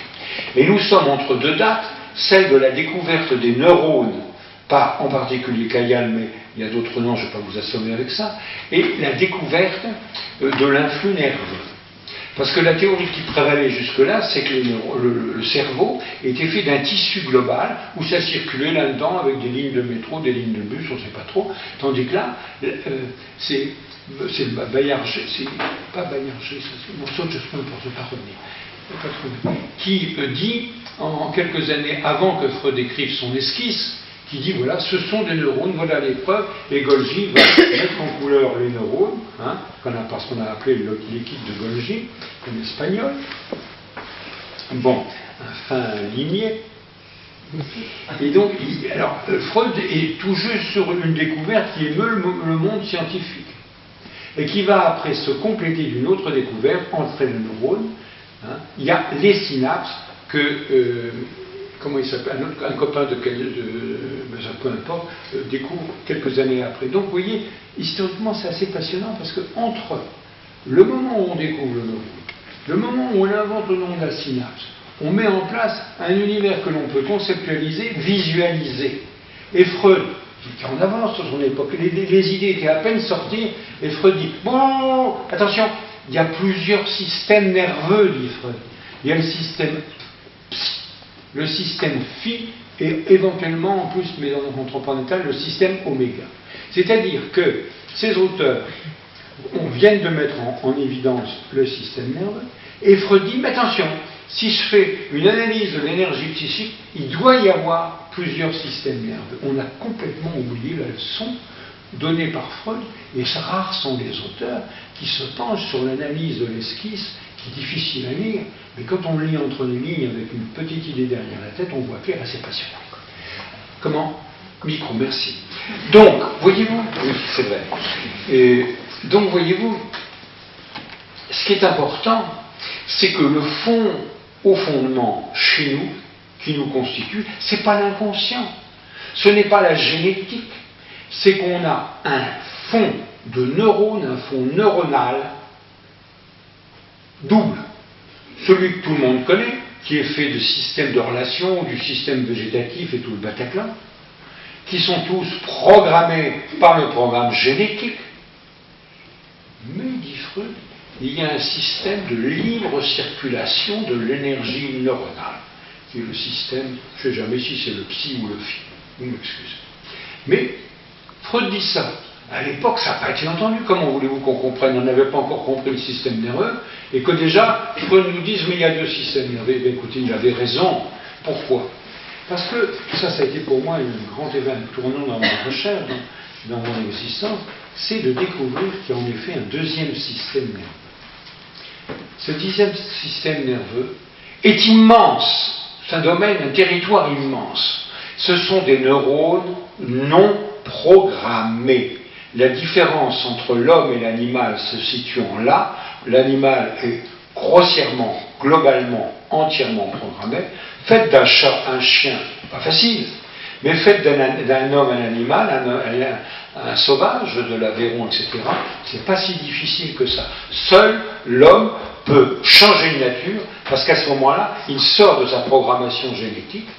Et nous sommes entre deux dates, celle de la découverte des neurones, pas en particulier Kayal, mais il y a d'autres noms, je ne vais pas vous assommer avec ça, et la découverte de l'influx nerveux. Parce que la théorie qui prévalait jusque-là, c'est que le cerveau était fait d'un tissu global où ça circulait là-dedans avec des lignes de métro, des lignes de bus, on ne sait pas trop. Tandis que là, c'est Baillarger, c'est pas Baillarger, c'est Morceau, je ne peux pas revenir, qui dit, en quelques années avant que Freud écrive son esquisse, qui dit voilà, ce sont des neurones, voilà les preuves, et Golgi va mettre en couleur les neurones, hein, parce qu'on a appelé l'équipe de Golgi, en espagnol. Bon, un fin limier. Et donc, alors, Freud est tout juste sur une découverte qui émeut le monde scientifique, et qui va après se compléter d'une autre découverte entre les neurones. Hein, il y a les synapses que. Comment il s'appelle, un copain de peu importe, découvre quelques années après. Donc vous voyez, historiquement c'est assez passionnant parce que entre le moment où on découvre le neurone, le moment où on invente le nom de la synapse, on met en place un univers que l'on peut conceptualiser, visualiser. Et Freud, qui en avance sur son époque, les idées étaient à peine sorties, et Freud dit, bon, attention, il y a plusieurs systèmes nerveux, dit Freud. Il y a le système phi et éventuellement en plus, mais on ne trompe pas en détail, le système oméga. C'est-à-dire que ces auteurs viennent de mettre en évidence le système nerveux, et Freud dit, mais attention, si je fais une analyse de l'énergie psychique, il doit y avoir plusieurs systèmes nerveux. On a complètement oublié la leçon donnée par Freud, et rares sont les auteurs qui se penchent sur l'analyse de l'esquisse, qui est difficile à lire, mais quand on lit entre les lignes avec une petite idée derrière la tête, on voit clair et c'est passionnant. Comment? Micro, merci. Donc, voyez-vous, oui, c'est vrai. Et donc, voyez-vous, ce qui est important, c'est que le fond, au fondement, chez nous, qui nous constitue, c'est pas l'inconscient, ce n'est pas la génétique, c'est qu'on a un fond de neurones, un fond neuronal double. Celui que tout le monde connaît, qui est fait de systèmes de relations, du système végétatif et tout le Bataclan, qui sont tous programmés par le programme génétique. Mais, dit Freud, il y a un système de libre circulation de l'énergie neuronale, qui est le système, je ne sais jamais si c'est le psy ou le phi, vous m'excusez. Mais Freud dit ça. À l'époque, ça n'a pas été entendu. Comment voulez-vous qu'on comprenne? On n'avait pas encore compris le système nerveux, et que déjà, Freud nous dise, mais il y a deux systèmes nerveux. Ben, écoutez, il avait raison. Pourquoi? Parce que, ça a été pour moi un grand événement tournant dans ma recherche, dans mon existence, c'est de découvrir qu'il y a en effet un deuxième système nerveux. Ce deuxième système nerveux est immense. C'est un domaine, un territoire immense. Ce sont des neurones non programmés. La différence entre l'homme et l'animal se situant là, l'animal est grossièrement, globalement, entièrement programmé. Faites d'un chat un chien, pas facile, mais faites d'un homme un animal, un sauvage, de l'Aveyron, etc., c'est pas si difficile que ça. Seul l'homme peut changer de nature, parce qu'à ce moment-là, il sort de sa programmation génétique.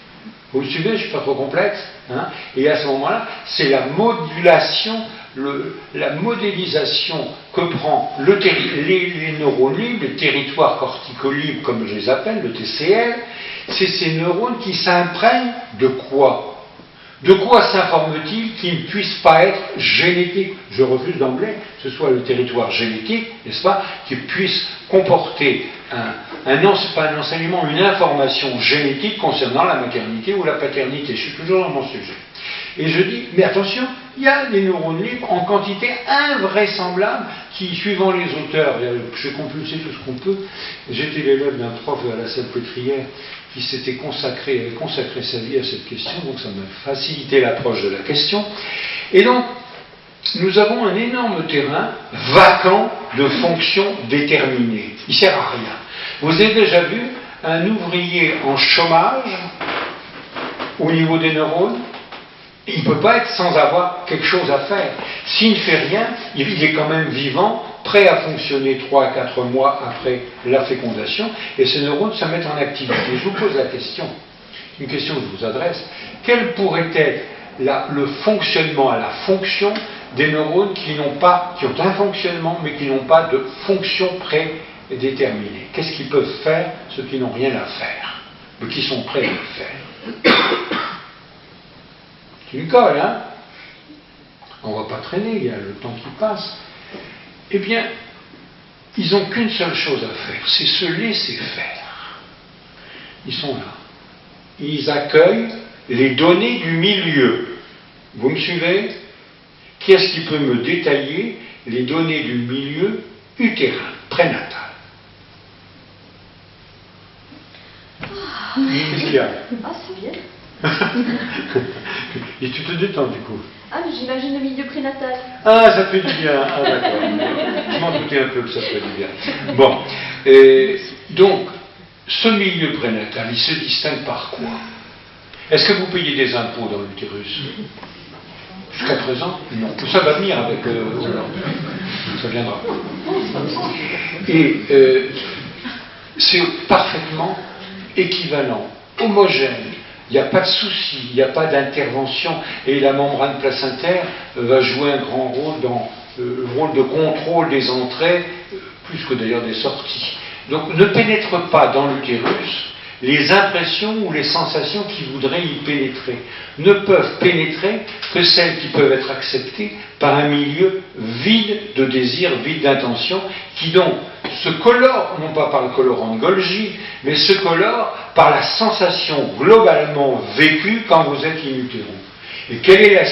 Vous me suivez, je ne suis pas trop complexe, hein, et à ce moment-là, c'est la modulation, la modélisation que prend les neurones libres, les territoires corticolibres, comme je les appelle, le TCL, c'est ces neurones qui s'imprègnent de quoi? De quoi s'informe-t-il qui ne puisse pas être génétique? Je refuse d'emblée que ce soit le territoire génétique, n'est-ce pas, qui puisse comporter pas un enseignement, une information génétique concernant la maternité ou la paternité. Je suis toujours dans mon sujet. Et je dis, mais attention, il y a des neurones libres en quantité invraisemblable qui, suivant les auteurs, j'ai compulsé tout ce qu'on peut. J'étais l'élève d'un prof à la Salpêtrière qui s'était consacré sa vie à cette question, donc ça m'a facilité l'approche de la question. Et donc, nous avons un énorme terrain vacant de fonctions déterminées. Il ne sert à rien. Vous avez déjà vu un ouvrier en chômage au niveau des neurones? Il ne peut pas être sans avoir quelque chose à faire. S'il ne fait rien, il est quand même vivant, prêt à fonctionner 3 à 4 mois après la fécondation, et ces neurones se mettent en activité. Je vous pose la question, une question que je vous adresse. Quel pourrait être le fonctionnement, la fonction des neurones qui ont un fonctionnement, mais qui n'ont pas de fonction prédéterminée? Qu'est-ce qu'ils peuvent faire, ceux qui n'ont rien à faire, mais qui sont prêts à le faire? C'est une colle, hein? On ne va pas traîner, il y a le temps qui passe. Eh bien, ils n'ont qu'une seule chose à faire, c'est se laisser faire. Ils sont là. Ils accueillent les données du milieu. Vous me suivez? Qui est-ce qui peut me détailler les données du milieu utérin, prénatal? Qu'est-ce qu'il y a? Ah, c'est bien. Et tu te détends du coup. Ah, mais j'imagine le milieu prénatal. Ah, ça fait du bien. Ah, d'accord. Je m'en doutais un peu que ça ferait du bien. Bon. Et donc, ce milieu prénatal, il se distingue par quoi? Est-ce que vous payez des impôts dans l'utérus? Jusqu'à présent, non. Tout ça va venir avec... ça viendra. Et c'est parfaitement équivalent, homogène. Il n'y a pas de souci, il n'y a pas d'intervention, et la membrane placentaire va jouer un grand rôle dans le rôle de contrôle des entrées, plus que d'ailleurs des sorties. Donc ne pénètre pas dans l'utérus les impressions ou les sensations qui voudraient y pénétrer. Ne peuvent pénétrer que celles qui peuvent être acceptées par un milieu vide de désir, vide d'intention, qui donc se colore, non pas par le colorant de Golgi, mais se colore par la sensation globalement vécue quand vous êtes in utero. Et quelle est la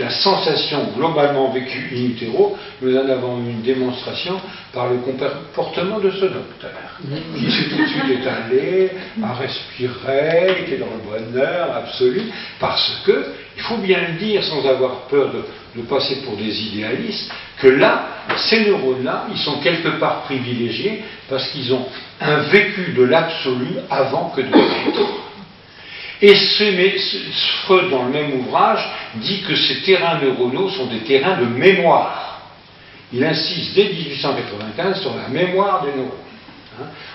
sensation globalement vécue in utero? Nous en avons eu une démonstration par le comportement de ce docteur, qui s'est tout de suite étalé, a respiré, était dans le bonheur absolu, parce que, il faut bien le dire sans avoir peur de passer pour des idéalistes, que là, ces neurones-là, ils sont quelque part privilégiés parce qu'ils ont un vécu de l'absolu avant que de l'être. Et Freud, dans le même ouvrage, dit que ces terrains neuronaux sont des terrains de mémoire. Il insiste dès 1895 sur la mémoire des neurones.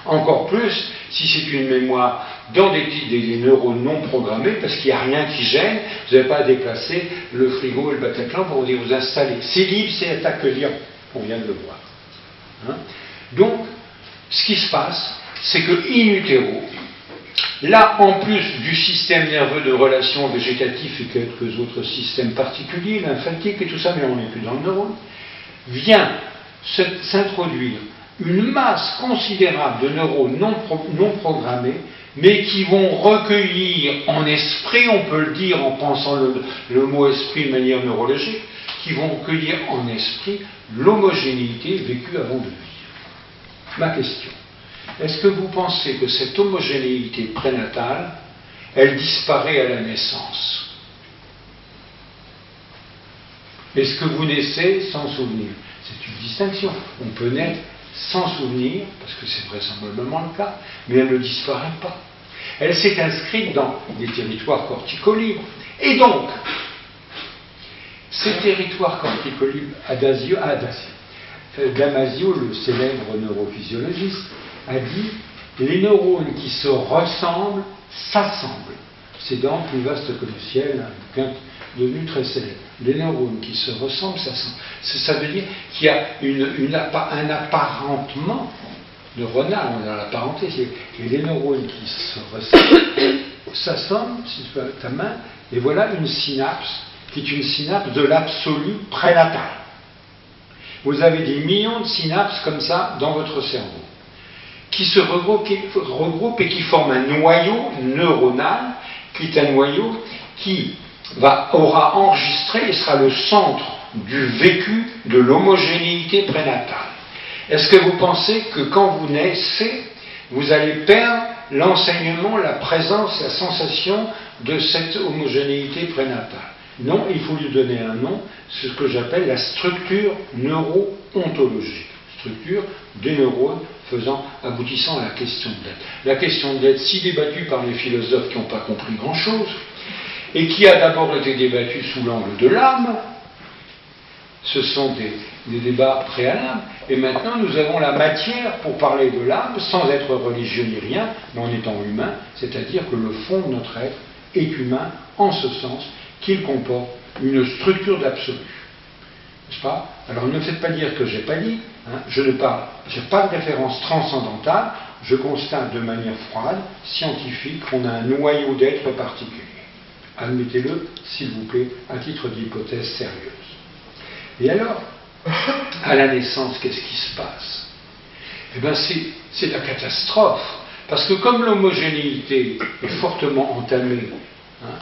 Encore plus si c'est une mémoire dans des neurones non programmés, parce qu'il n'y a rien qui gêne, vous n'avez pas à déplacer le frigo et le Bataclan pour vous installer. C'est libre, c'est accueillant, on vient de le voir. Donc, ce qui se passe, c'est que in utero, là, en plus du système nerveux de relation végétatif et quelques autres systèmes particuliers, lymphatique et tout ça, mais on n'est plus dans le neurone, vient s'introduire une masse considérable de neurones non programmés, mais qui vont recueillir en esprit, on peut le dire en pensant le mot esprit de manière neurologique, qui vont recueillir en esprit l'homogénéité vécue avant de vivre. Ma question. Est-ce que vous pensez que cette homogénéité prénatale, elle disparaît à la naissance? Est-ce que vous naissez sans souvenir? C'est une distinction. On peut naître sans souvenir, parce que c'est vraisemblablement le cas, mais elle ne disparaît pas. Elle s'est inscrite dans des territoires corticolibres. Et donc, ces territoires corticolibres, Damasio, le célèbre neurophysiologiste, a dit les neurones qui se ressemblent s'assemblent. C'est dans Plus vaste que le ciel, un bouquin devenu très célèbre. Les neurones qui se ressemblent s'assemblent. Ça veut dire qu'il y a un apparentement neuronal, on est dans la parenté, et les neurones qui se ressemblent, s'assemblent, si tu veux, ta main, et voilà une synapse, qui est une synapse de l'absolu prénatal. Vous avez des millions de synapses comme ça dans votre cerveau, qui se regroupent et qui forment un noyau neuronal, qui est un noyau qui aura enregistré et sera le centre du vécu de l'homogénéité prénatale. Est-ce que vous pensez que quand vous naissez, vous allez perdre l'enseignement, la présence, la sensation de cette homogénéité prénatale? Non, il faut lui donner un nom, c'est ce que j'appelle la structure neuro-ontologique, structure des neurones aboutissant à la question de l'être. La question de l'être, si débattue par les philosophes qui n'ont pas compris grand-chose, et qui a d'abord été débattue sous l'angle de l'âme, ce sont des débats préalables, et maintenant nous avons la matière pour parler de l'âme sans être religieux ni rien, mais en étant humain, c'est-à-dire que le fond de notre être est humain en ce sens qu'il comporte une structure d'absolu. N'est-ce pas? Alors ne me faites pas dire que je n'ai pas dit, hein, je n'ai pas de référence transcendantale, je constate de manière froide, scientifique, qu'on a un noyau d'être particulier. Admettez-le, s'il vous plaît, à titre d'hypothèse sérieuse. Et alors, à la naissance, qu'est-ce qui se passe? Eh bien, c'est la catastrophe. Parce que comme l'homogénéité est fortement entamée, hein,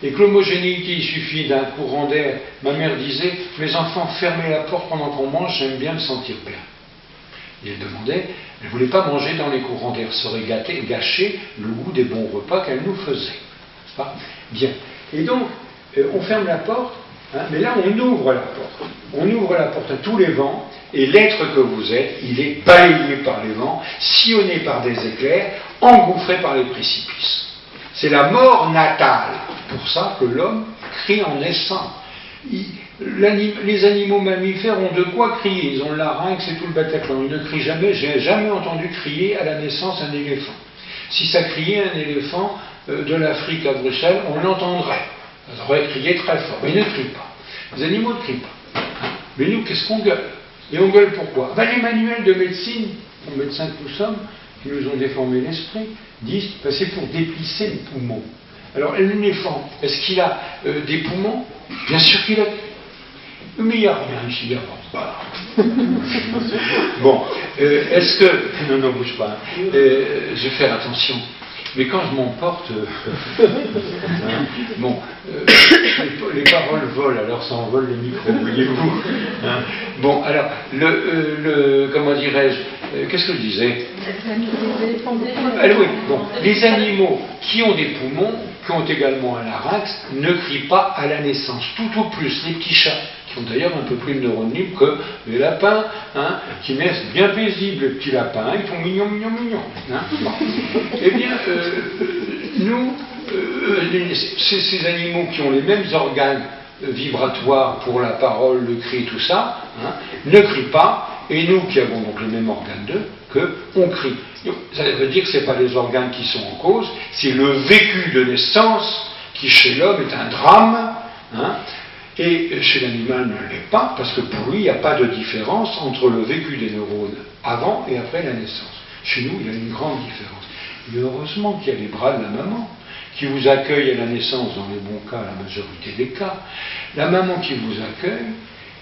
et que l'homogénéité, il suffit d'un courant d'air, ma mère disait, les enfants, fermez la porte pendant qu'on mange, j'aime bien me sentir bien. Et elle demandait, elle ne voulait pas manger dans les courants d'air, ça aurait gâché le goût des bons repas qu'elle nous faisait. N'est-ce pas? Bien. Et donc, on ferme la porte, hein, mais là, on ouvre la porte. On ouvre la porte à tous les vents, et l'être que vous êtes, il est balayé par les vents, sillonné par des éclairs, engouffré par les précipices. C'est la mort natale. C'est pour ça que l'homme crie en naissant. Les animaux mammifères ont de quoi crier. Ils ont le larynx et tout le Bataclan. Ils ne crient jamais. Je n'ai jamais entendu crier à la naissance un éléphant. Si ça criait un éléphant de l'Afrique à Bruxelles, on l'entendrait. Ça aurait crié très fort. Mais ils ne crient pas. Les animaux ne crient pas. Mais nous, qu'est-ce qu'on gueule? Et on gueule pourquoi? Les manuels de médecine, les médecins que nous sommes, qui nous ont déformé l'esprit, disent que c'est pour déplisser les poumons. Alors, l'éléphant, est-ce qu'il a des poumons? Bien sûr qu'il a. Mais il n'y a rien ici avant. Bon, est-ce que. Non, bouge pas. Je vais faire attention. Mais quand je m'emporte. Bon, les paroles volent, alors ça envole le micro, voyez-vous. Hein. Bon, alors, comment dirais-je, qu'est-ce que je disais? Oui, bon, les animaux qui ont des poumons, qui ont également un larynx, ne crient pas à la naissance. Tout au plus, les petits chats, qui ont d'ailleurs un peu plus de neurones libres que les lapins, hein, qui naissent bien paisibles, les petits lapins, ils font mignon, mignon, mignon. Hein. Bon. Eh bien, nous, ces animaux qui ont les mêmes organes vibratoires pour la parole, le cri, tout ça, hein, ne crient pas, et nous qui avons donc les mêmes organes d'eux, qu'on crie. Ça veut dire que ce n'est pas les organes qui sont en cause, c'est le vécu de naissance qui chez l'homme est un drame, hein, et chez l'animal ne l'est pas, parce que pour lui il n'y a pas de différence entre le vécu des neurones avant et après la naissance. Chez nous il y a une grande différence. Et heureusement qu'il y a les bras de la maman qui vous accueille à la naissance, dans les bons cas, la majorité des cas, la maman qui vous accueille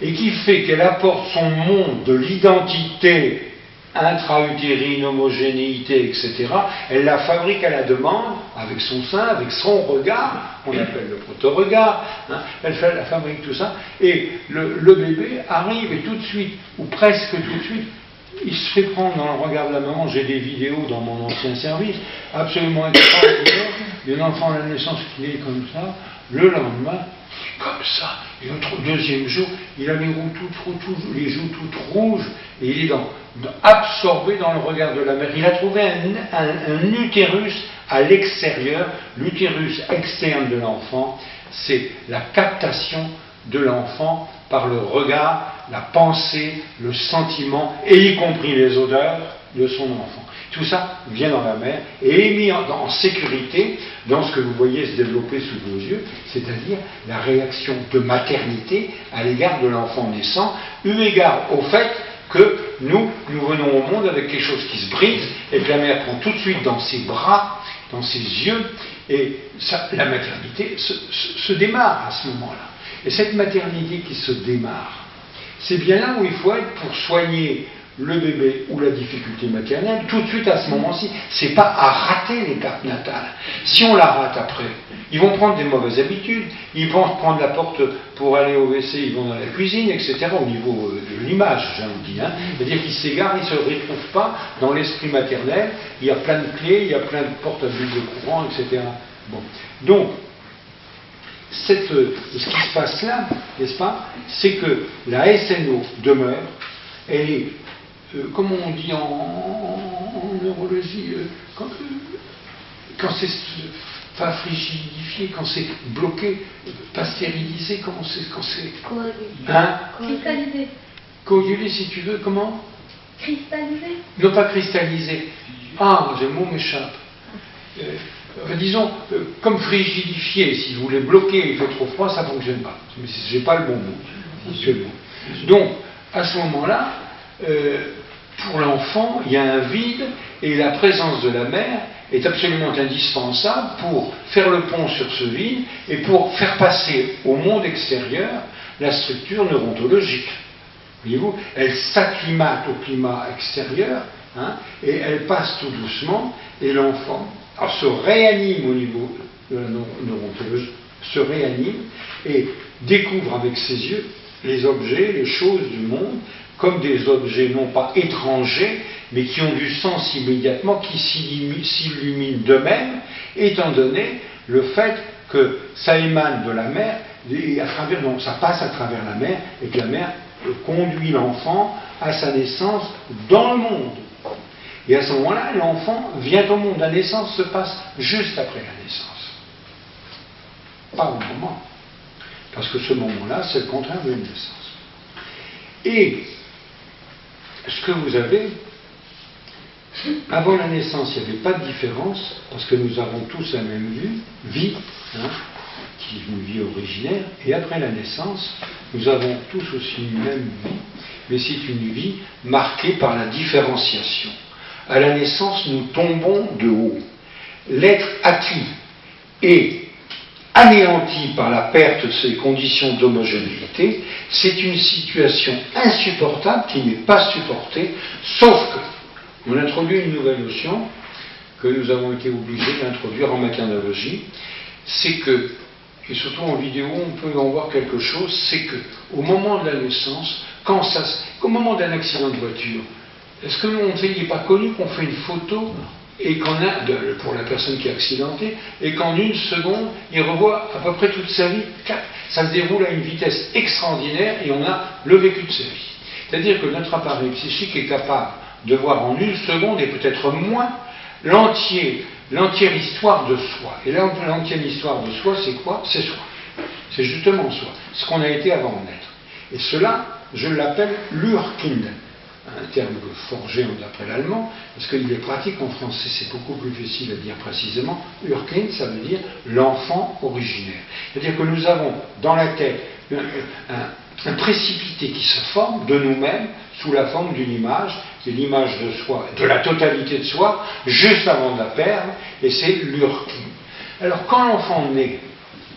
et qui fait qu'elle apporte son monde de l'identité intra-utérine, homogénéité, etc., elle la fabrique à la demande, avec son sein, avec son regard, qu'on appelle le proto-regard, hein, elle fabrique tout ça, et le bébé arrive et tout de suite, ou presque tout de suite, il se fait prendre dans le regard de la maman. J'ai des vidéos dans mon ancien service, absolument extraordinaires, d'un enfant à la naissance qui est comme ça, le lendemain, comme ça, et le deuxième jour, il a les joues toutes rouges, et il est absorbé dans le regard de la mère. Il a trouvé un utérus à l'extérieur, l'utérus externe de l'enfant, c'est la captation de l'enfant par le regard, la pensée, le sentiment, et y compris les odeurs de son enfant. Tout ça vient dans la mère et est mis en sécurité dans ce que vous voyez se développer sous vos yeux, c'est-à-dire la réaction de maternité à l'égard de l'enfant naissant, eu égard au fait que nous venons au monde avec quelque chose qui se brise et que la mère prend tout de suite dans ses bras, dans ses yeux, et ça, la maternité se démarre à ce moment-là. Et cette maternité qui se démarre, c'est bien là où il faut être pour soigner le bébé ou la difficulté maternelle, tout de suite à ce moment-ci. C'est pas à rater l'étape natale. Si on la rate après, ils vont prendre des mauvaises habitudes, ils vont prendre la porte pour aller au WC, ils vont dans la cuisine, etc. Au niveau de l'image, j'ai envie de dire. C'est-à-dire qu'ils s'égarent, ils ne se retrouvent pas dans l'esprit maternel, il y a plein de clés, il y a plein de portes à double courant, etc. Bon. Donc, ce qui se passe là, n'est-ce pas, c'est que la SNO demeure, elle est, comment on dit en neurologie, quand c'est pas frigidifié, quand c'est bloqué, pas stérilisé, comment c'est, quand c'est... Hein? Cristallisé. Coagulé, si tu veux, comment? Cristallisé. Non, pas cristallisé. Ah, le mot m'échappe. Disons, comme frigidifié, si vous voulez bloquer, il fait trop froid, ça ne fonctionne pas. Je n'ai pas le bon mot, actuellement. Donc, à ce moment-là, pour l'enfant, il y a un vide, et la présence de la mère est absolument indispensable pour faire le pont sur ce vide et pour faire passer au monde extérieur la structure neurontologique. Voyez-vous, elle s'acclimate au climat extérieur, hein, et elle passe tout doucement, et l'enfant se réanime au niveau de la neurontologie, se réanime et découvre avec ses yeux les objets, les choses du monde, comme des objets non pas étrangers, mais qui ont du sens immédiatement, qui s'illuminent d'eux-mêmes, étant donné le fait que ça émane de la mère, et donc ça passe à travers la mère, et que la mère conduit l'enfant à sa naissance dans le monde. Et à ce moment-là, l'enfant vient au monde. La naissance se passe juste après la naissance. Pas au moment. Parce que ce moment-là, c'est le contraire de la naissance. Et ce que vous avez, avant la naissance, il n'y avait pas de différence, parce que nous avons tous la même vie, hein, qui est une vie originaire, et après la naissance, nous avons tous aussi une même vie, mais c'est une vie marquée par la différenciation. À la naissance, nous tombons de haut. L'être acquis et anéanti par la perte de ses conditions d'homogénéité, c'est une situation insupportable qui n'est pas supportée, sauf que on introduit une nouvelle notion que nous avons été obligés d'introduire en maternalogie, c'est que, et surtout en vidéo, on peut en voir quelque chose, c'est que au moment de la naissance, au moment d'un accident de voiture, est-ce que il n'est pas connu qu'on fait une photo et pour la personne qui est accidentée, et qu'en une seconde, il revoit à peu près toute sa vie, ça se déroule à une vitesse extraordinaire et on a le vécu de sa vie. C'est-à-dire que notre appareil psychique est capable de voir en une seconde, et peut-être moins, l'entière histoire de soi. Et là, l'entière histoire de soi, c'est quoi? C'est soi. C'est justement soi. Ce qu'on a été avant de naître. Et cela, je l'appelle l'Urkind. Un terme forgé d'après l'allemand, parce qu'il est pratique en français, c'est beaucoup plus facile à dire précisément. Urkind, ça veut dire l'enfant originaire. C'est-à-dire que nous avons dans la tête un précipité qui se forme de nous-mêmes sous la forme d'une image, qui est l'image de soi, de la totalité de soi, juste avant de la perdre, et c'est l'Urkind. Alors quand l'enfant naît,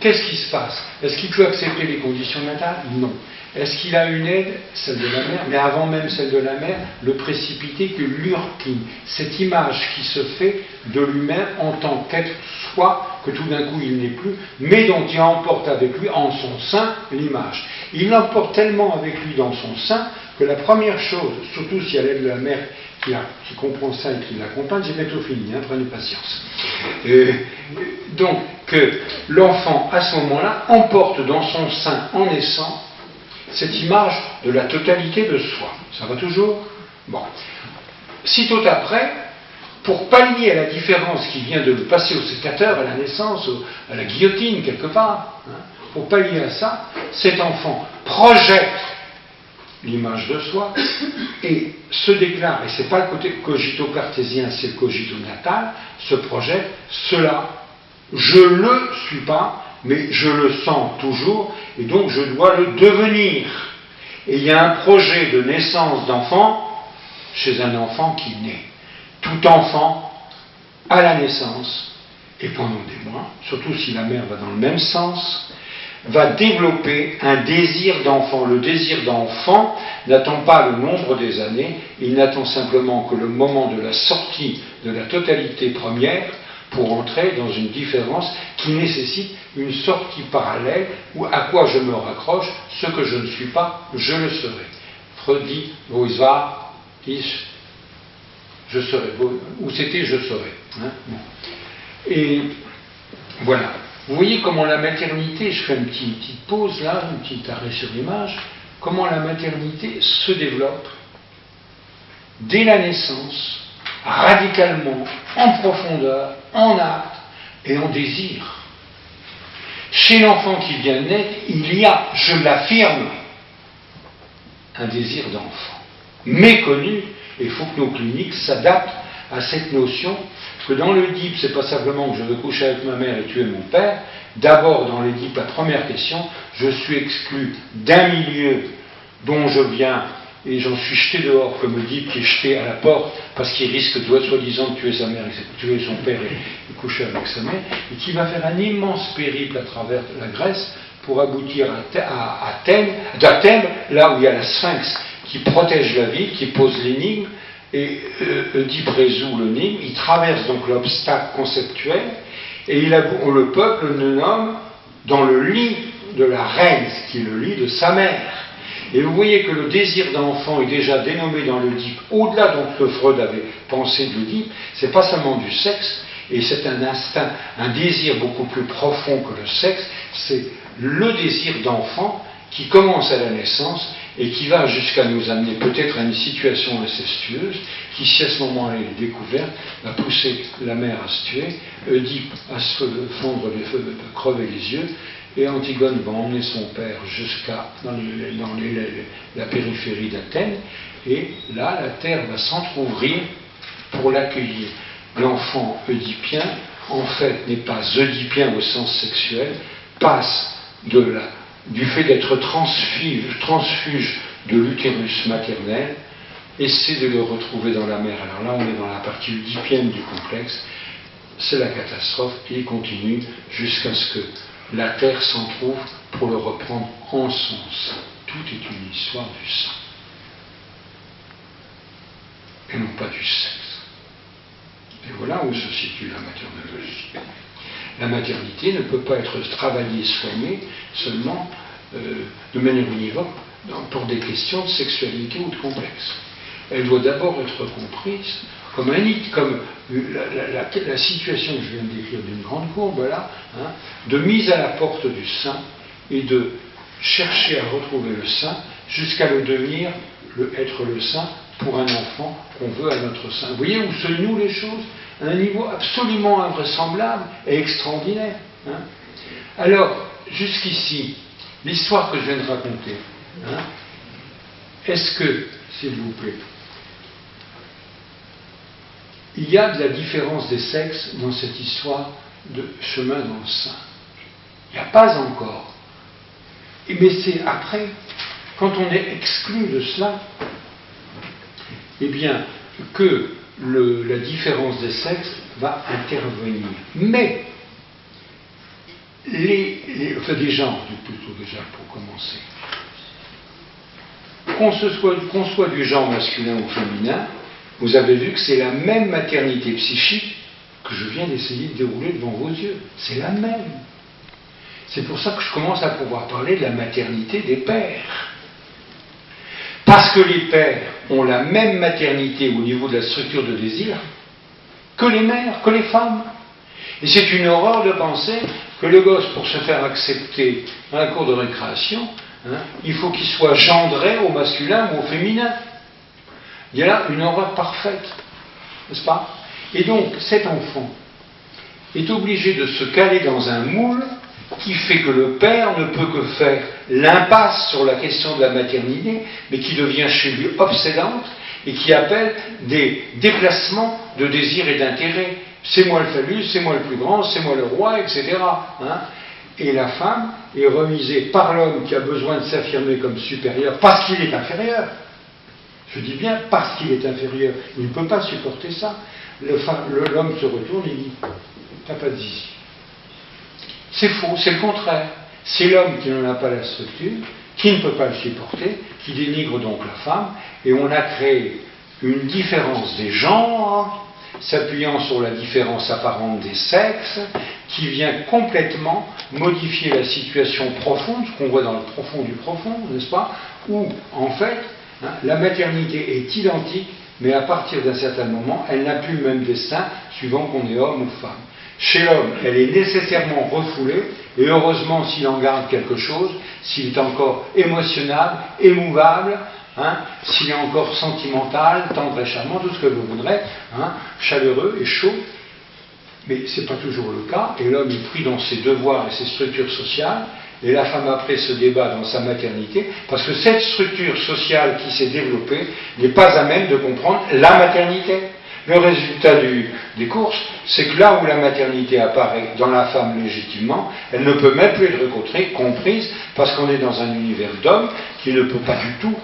qu'est-ce qui se passe? Est-ce qu'il peut accepter les conditions natales? Non. Est-ce qu'il a une aide? Celle de la mère, mais avant même celle de la mère, le précipité que l'Urkind, cette image qui se fait de lui-même en tant qu'être soi, que tout d'un coup il n'est plus, mais dont il emporte avec lui en son sein l'image. Il l'emporte tellement avec lui dans son sein que la première chose, surtout si elle est de la mère qui comprend ça et qui l'accompagne, j'ai bientôt fini, prenez patience. Donc, que l'enfant, à ce moment-là, emporte dans son sein, en naissant, cette image de la totalité de soi. Ça va toujours? Bon. Sitôt après, pour pallier à la différence qui vient de passer au sécateur, à la naissance, à la guillotine, quelque part, pour pallier à ça, cet enfant projette l'image de soi et se déclare, et ce n'est pas le côté cogito-cartésien, c'est le cogito-natal, se projette, cela, je ne le suis pas, mais je le sens toujours, et donc je dois le devenir. Et il y a un projet de naissance d'enfant chez un enfant qui naît. Tout enfant, à la naissance, et pendant des mois, surtout si la mère va dans le même sens, va développer un désir d'enfant. Le désir d'enfant n'attend pas le nombre des années, il n'attend simplement que le moment de la sortie de la totalité première pour entrer dans une différence qui nécessite une sortie parallèle ou à quoi je me raccroche, ce que je ne suis pas, je le serai. Freud dit, wo ich war, ich, je serai. Où c'était, je serai. Hein, bon. Et voilà. Vous voyez comment la maternité, je fais une petite pause là, un petit arrêt sur l'image, comment la maternité se développe dès la naissance, radicalement, en profondeur, en acte et en désir. Chez l'enfant qui vient de naître, il y a, je l'affirme, un désir d'enfant. Méconnu, et il faut que nos cliniques s'adaptent à cette notion que dans l'Oedipe, c'est pas simplement que je veux coucher avec ma mère et tuer mon père. D'abord, dans l'Oedipe, la première question, je suis exclu d'un milieu dont je viens et j'en suis jeté dehors, comme Oedipe qui est jeté à la porte parce qu'il risque, soi-disant, de tuer sa mère, et tuer son père et coucher avec sa mère, et qui va faire un immense périple à travers la Grèce pour aboutir à d'Athènes, là où il y a la Sphinx qui protège la ville, qui pose l'énigme, et Oedipe résout l'énigme, il traverse donc l'obstacle conceptuel, et le peuple le nomme dans le lit de la reine, ce qui est le lit de sa mère. Et vous voyez que le désir d'enfant est déjà dénommé dans l'Oedipe, au-delà donc que Freud avait pensé de l'Oedipe, c'est pas seulement du sexe, et c'est un instinct, un désir beaucoup plus profond que le sexe, c'est le désir d'enfant qui commence à la naissance et qui va jusqu'à nous amener peut-être à une situation incestueuse, qui si à ce moment-là est découverte, va pousser la mère à se tuer, Oedipe à se fondre les feux, crever les yeux, et Antigone va emmener son père jusqu'à dans la périphérie d'Athènes, et là la terre va s'entrouvrir pour l'accueillir. L'enfant oedipien, en fait, n'est pas oedipien au sens sexuel, passe du fait d'être transfuge de l'utérus maternel, essaie de le retrouver dans la mère. Alors là, on est dans la partie oedipienne du complexe, c'est la catastrophe, et il continue jusqu'à ce que la terre s'en trouve pour le reprendre en son sein. Tout est une histoire du sang, et non pas du sexe. Et voilà où se situe la maternologie. La maternité ne peut pas être travaillée, soignée seulement de manière univoque pour des questions de sexualité ou de complexe. Elle doit d'abord être comprise comme la situation que je viens de décrire d'une grande courbe, là, hein, de mise à la porte du sein et de chercher à retrouver le sein jusqu'à le devenir, être le sein pour un enfant qu'on veut à notre sein. Vous voyez où se nouent les choses à un niveau absolument invraisemblable et extraordinaire. Hein. Alors, jusqu'ici, l'histoire que je viens de raconter, hein, est-ce que, s'il vous plaît, il y a de la différence des sexes dans cette histoire de chemin dans le sein? Il n'y a pas encore. Mais c'est après, quand on est exclu de cela, eh bien, que la différence des sexes va intervenir. Mais, des genres, plutôt déjà pour commencer, qu'on soit du genre masculin ou féminin, vous avez vu que c'est la même maternité psychique que je viens d'essayer de dérouler devant vos yeux. C'est la même. C'est pour ça que je commence à pouvoir parler de la maternité des pères. Parce que les pères ont la même maternité au niveau de la structure de désir que les mères, que les femmes. Et c'est une horreur de penser que le gosse, pour se faire accepter dans la cour de récréation, hein, il faut qu'il soit gendré au masculin ou au féminin. Il y a là une horreur parfaite, n'est-ce pas? Et donc, cet enfant est obligé de se caler dans un moule qui fait que le père ne peut que faire l'impasse sur la question de la maternité, mais qui devient chez lui obsédante et qui appelle des déplacements de désir et d'intérêt. C'est moi le phallus, c'est moi le plus grand, c'est moi le roi, etc. Hein. et la femme est remisée par l'homme qui a besoin de s'affirmer comme supérieur parce qu'il est inférieur. Je dis bien parce qu'il est inférieur. Il ne peut pas supporter ça. L'homme se retourne et dit « t'as pas de zizi ». C'est faux, c'est le contraire. C'est l'homme qui n'en a pas la structure, qui ne peut pas le supporter, qui dénigre donc la femme, et on a créé une différence des genres, s'appuyant sur la différence apparente des sexes, qui vient complètement modifier la situation profonde, ce qu'on voit dans le profond du profond, n'est-ce pas, où, en fait, la maternité est identique, mais à partir d'un certain moment, elle n'a plus le même destin, suivant qu'on est homme ou femme. Chez l'homme, elle est nécessairement refoulée, et heureusement s'il en garde quelque chose, s'il est encore émotionnable, émouvable, s'il est encore sentimental, tendre et charmant, tout ce que vous voudrez, chaleureux et chaud. Mais ce n'est pas toujours le cas, et l'homme est pris dans ses devoirs et ses structures sociales, et la femme après se débat dans sa maternité, parce que cette structure sociale qui s'est développée n'est pas à même de comprendre la maternité. Le résultat des courses, c'est que là où la maternité apparaît dans la femme légitimement, elle ne peut même plus être comprise, parce qu'on est dans un univers d'hommes qui ne peut pas du tout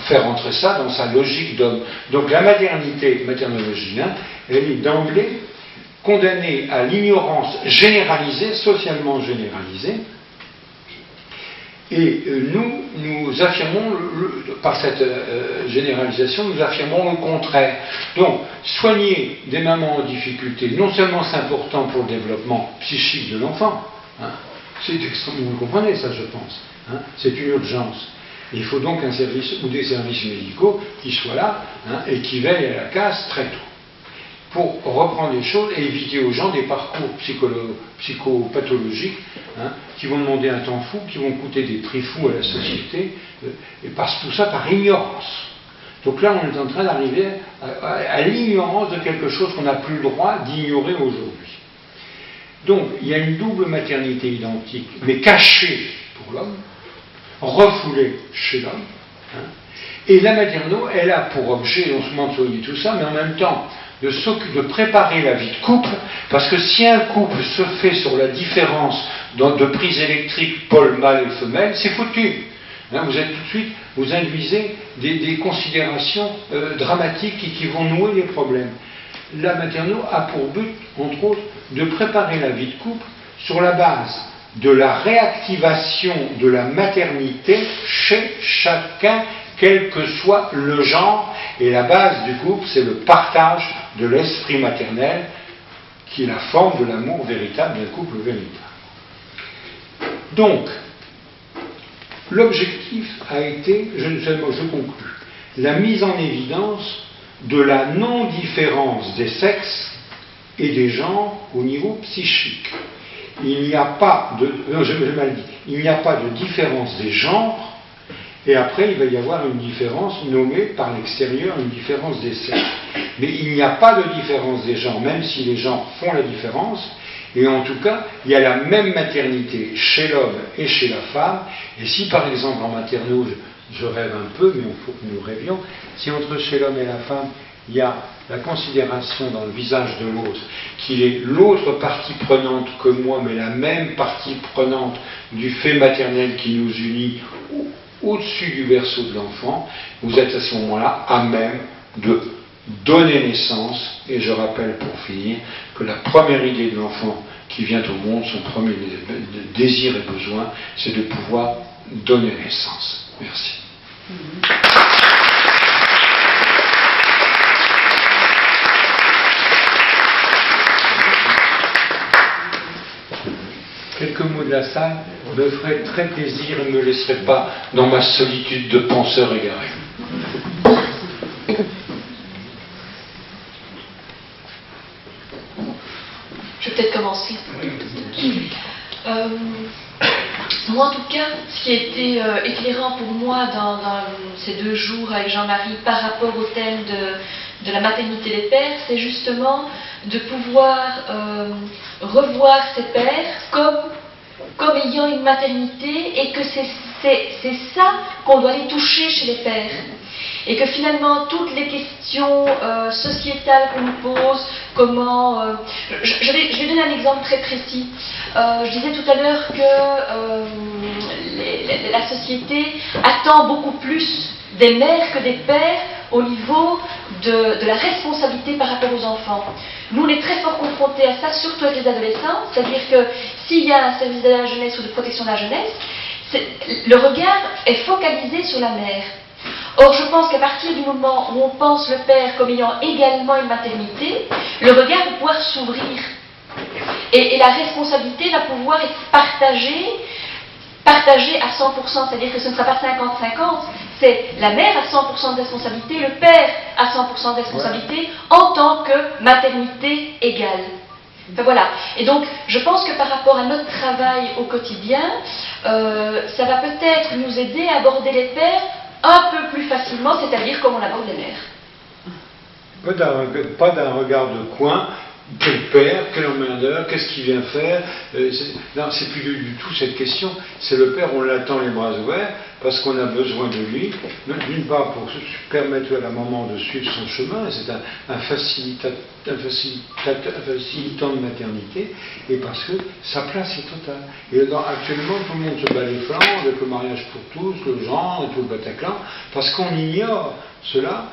faire entrer ça dans sa logique d'homme. Donc la maternité maternologie, elle est d'emblée condamnée à l'ignorance généralisée, socialement généralisée. Et nous affirmons, par cette généralisation, nous affirmons le contraire. Donc, soigner des mamans en difficulté, non seulement c'est important pour le développement psychique de l'enfant, c'est extrêmement, vous comprenez ça, je pense, c'est une urgence. Il faut donc un service ou des services médicaux qui soient là et qui veillent à la casse très tôt, pour reprendre les choses et éviter aux gens des parcours psychopathologiques qui vont demander un temps fou, qui vont coûter des prix fous à la société, et parce que tout ça par ignorance. Donc là, on est en train d'arriver à l'ignorance de quelque chose qu'on n'a plus le droit d'ignorer aujourd'hui. Donc, il y a une double maternité identique, mais cachée pour l'homme, refoulée chez l'homme, et la materno, elle a pour objet non seulement de soigner tout ça, mais en même temps de préparer la vie de couple, parce que si un couple se fait sur la différence de prise électrique pôle mâle et femelle, c'est foutu. Vous êtes tout de suite, vous induisez des considérations dramatiques qui vont nouer les problèmes. La materno a pour but, entre autres, de préparer la vie de couple sur la base de la réactivation de la maternité chez chacun, quel que soit le genre, et la base du couple, c'est le partage de l'esprit maternel, qui est la forme de l'amour véritable d'un couple véritable. Donc, l'objectif a été, je conclus, la mise en évidence de la non-différence des sexes et des genres au niveau psychique. Il n'y a pas de, non, j'ai mal dit, il n'y a pas de différence des genres. Et après, il va y avoir une différence nommée par l'extérieur, une différence des sexes. Mais il n'y a pas de différence des genres, même si les genres font la différence. Et en tout cas, il y a la même maternité chez l'homme et chez la femme. Et si par exemple en maternelle, je rêve un peu, mais il faut que nous rêvions, si entre chez l'homme et la femme, il y a la considération dans le visage de l'autre, qu'il est l'autre partie prenante que moi, mais la même partie prenante du fait maternel qui nous unit au-dessus du berceau de l'enfant, vous êtes à ce moment-là à même de donner naissance. Et je rappelle pour finir que la première idée de l'enfant qui vient au monde, son premier désir et besoin, c'est de pouvoir donner naissance. Merci. Quelques mots de la salle me feraient très plaisir et ne me laisseraient pas dans ma solitude de penseur égaré. Je vais peut-être commencer. Moi, en tout cas, ce qui a été éclairant pour moi dans ces 2 jours avec Jean-Marie par rapport au thème de la maternité des pères, c'est justement de pouvoir revoir ces pères comme ayant une maternité, et que c'est ça qu'on doit aller toucher chez les pères. Et que finalement, toutes les questions sociétales qu'on nous pose, comment... je vais donner un exemple très précis. Je disais tout à l'heure que la société attend beaucoup plus des mères que des pères au niveau de la responsabilité par rapport aux enfants. Nous, on est très fort confrontés à ça, surtout avec les adolescents, c'est-à-dire que s'il y a un service de la jeunesse ou de protection de la jeunesse, le regard est focalisé sur la mère. Or, je pense qu'à partir du moment où on pense le père comme ayant également une maternité, le regard va pouvoir s'ouvrir. Et la responsabilité va pouvoir être partagée à 100%, c'est-à-dire que ce ne sera pas 50-50, c'est la mère à 100% de responsabilité, le père à 100% de responsabilité, en tant que maternité égale. Enfin, voilà. Et donc, je pense que par rapport à notre travail au quotidien, ça va peut-être nous aider à aborder les pères un peu plus facilement, c'est-à-dire comme on aborde les mères. Pas d'un regard de coin, quel père, quelle emmerdeur, qu'est-ce qu'il vient faire. Non, c'est plus du tout cette question. C'est le père, on l'attend les bras ouverts, parce qu'on a besoin de lui, d'une part pour permettre à la maman de suivre son chemin, c'est un facilitant de maternité, et parce que sa place est totale. Et actuellement, tout le monde se bat les flancs avec le mariage pour tous, le genre, et tout le Bataclan, parce qu'on ignore cela,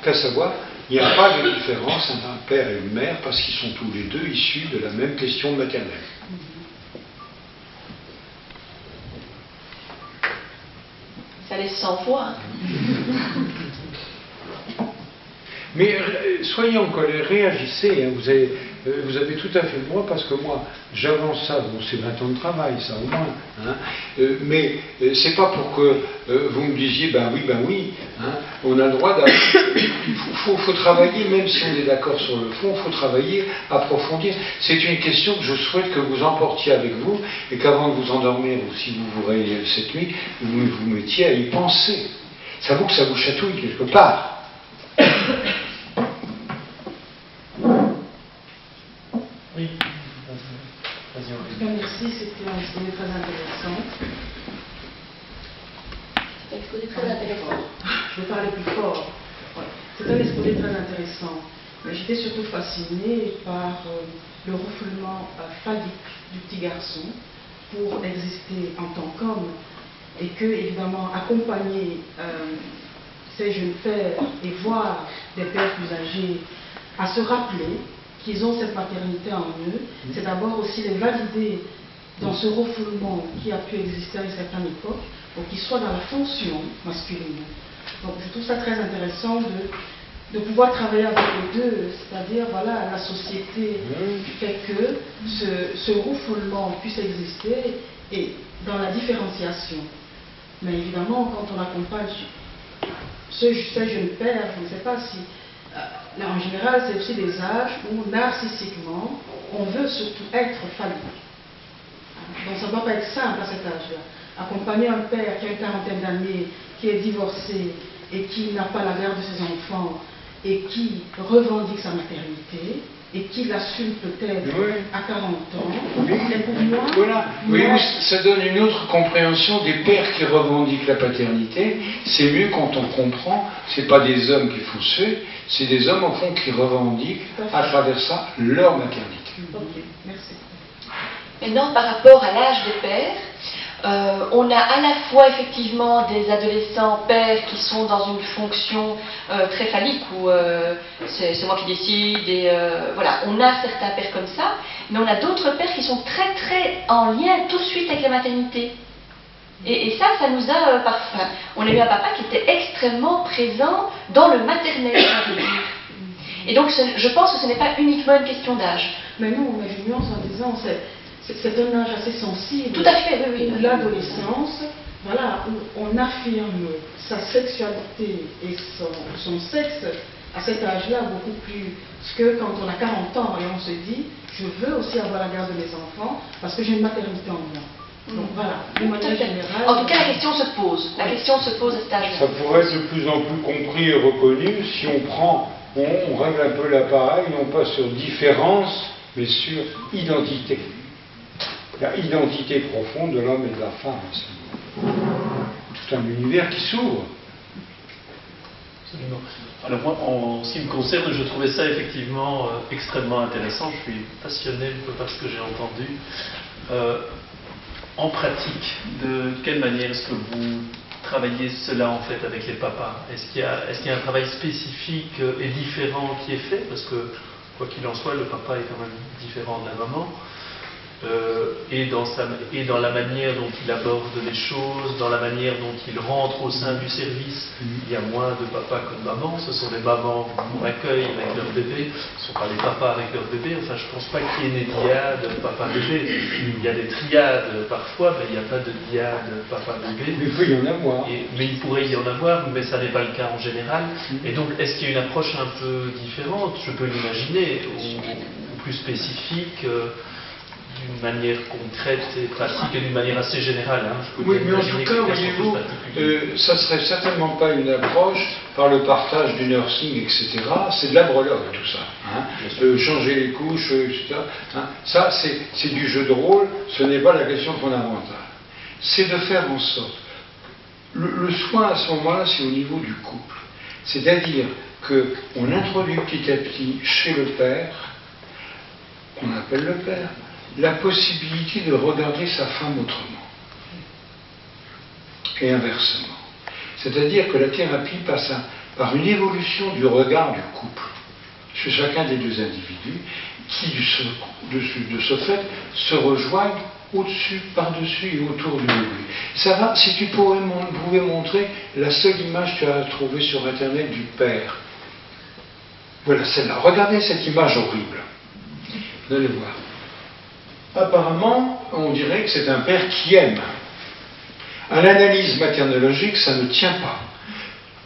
qu'à savoir, il n'y a pas de différence entre un père et une mère, parce qu'ils sont tous les deux issus de la même question maternelle. Ça laisse 100 fois. Mais soyez en colère, réagissez, vous avez tout à fait le droit, parce que moi, j'avance ça, bon, c'est 20 ans de travail, ça au moins, mais c'est pas pour que vous me disiez, ben oui, on a le droit d'aller. Il faut travailler, même si on est d'accord sur le fond, il faut travailler, approfondir. C'est une question que je souhaite que vous emportiez avec vous, et qu'avant de vous endormir, ou si vous vous réveillez cette nuit, vous vous mettiez à y penser. Ça vaut que ça vous chatouille quelque part. Oui. En tout cas, merci, c'était un exposé très intéressant. C'est un exposé très intéressant. Je vais parler plus fort. Ouais. C'est un exposé très intéressant. Mais j'étais surtout fascinée par le refoulement phallique du petit garçon pour exister en tant qu'homme. Et que, évidemment, accompagner ces jeunes pères et voir des pères plus âgés à se rappeler qu'ils ont cette maternité en eux, c'est d'abord aussi les valider dans ce refoulement qui a pu exister à une certaine époque, pour qu'ils soient dans la fonction masculine. Donc je trouve ça très intéressant de pouvoir travailler avec les deux, c'est-à-dire voilà, la société fait que ce refoulement puisse exister et dans la différenciation. Mais évidemment, quand on accompagne ces jeunes pères, je ne sais pas si... Là, en général, c'est aussi des âges où, narcissiquement, on veut surtout être phallique. Donc, ça ne doit pas être simple à cet âge-là. Accompagner un père qui a une quarantaine d'années, qui est divorcé et qui n'a pas la garde de ses enfants et qui revendique sa maternité et qui l'assume peut-être à 40 ans. Et pour moi, voilà. Ça donne une autre compréhension des pères qui revendiquent la paternité. C'est mieux quand on comprend, c'est pas des hommes qu'il faut suivre, c'est des hommes au fond qui revendiquent à travers ça leur maternité. Ok, merci. Maintenant, par rapport à l'âge des pères, on a à la fois effectivement des adolescents pères qui sont dans une fonction très phallique où c'est moi qui décide et voilà, on a certains pères comme ça, mais on a d'autres pères qui sont très très en lien tout de suite avec la maternité. Et ça nous a parfois. On a eu un papa qui était extrêmement présent dans le maternel, on peut dire. Et donc je pense que ce n'est pas uniquement une question d'âge. Mais nous, on met une nuance en disant c'est un âge assez sensible. Tout à fait, oui. L'adolescence, voilà, où on affirme sa sexualité et son sexe à cet âge-là beaucoup plus que quand on a 40 ans et on se dit je veux aussi avoir la garde de mes enfants parce que j'ai une maternité en moi. Donc voilà, de manière générale. En tout cas, la question se pose. La question se pose à cet âge-là. Ça pourrait être de plus en plus compris et reconnu si on règle un peu l'appareil, non pas sur différence, mais sur identité. La identité profonde de l'homme et de la femme. C'est tout un univers qui s'ouvre. Absolument. Alors moi, en ce qui me concerne, je trouvais ça effectivement extrêmement intéressant. Je suis passionné un peu par ce que j'ai entendu. En pratique, de quelle manière est-ce que vous travaillez cela en fait avec les papas? Est-ce qu'il y a un travail spécifique et différent qui est fait? Parce que, quoi qu'il en soit, le papa est quand même différent de la maman. Et dans la manière dont il aborde les choses, dans la manière dont il rentre au sein du service. Il y a moins de papas que de mamans, ce sont les mamans qu'on accueille avec leur bébé, ce ne sont pas les papas avec leur bébé. Enfin, je ne pense pas qu'il y ait des diades papa-bébé. Il y a des triades parfois, mais il n'y a pas de diade papa-bébé. Mais il peut y en avoir. Mais il pourrait y en avoir, mais ça n'est pas le cas en général. Et donc, est-ce qu'il y a une approche un peu différente, je peux l'imaginer, ou plus spécifique d'une manière concrète et pratique et d'une manière assez générale. Oui, mais en tout cas, voyez-vous, ça ne serait certainement pas une approche par le partage du nursing, etc. C'est de la breloque, tout ça. Changer les couches, etc. Ça, c'est du jeu de rôle, ce n'est pas la question fondamentale. C'est de faire en sorte. Le soin à ce moment-là, c'est au niveau du couple. C'est-à-dire qu'on introduit petit à petit chez le père, qu'on appelle le père, la possibilité de regarder sa femme autrement. Et inversement. C'est-à-dire que la thérapie passe par une évolution du regard du couple chez chacun des deux individus qui, de ce fait, se rejoignent au-dessus, par-dessus et autour du bébé. Ça va, si tu pouvais montrer la seule image que tu as trouvée sur Internet du père. Voilà celle-là. Regardez cette image horrible. Vous allez voir. Apparemment, on dirait que c'est un père qui aime. À l'analyse maternologique, ça ne tient pas.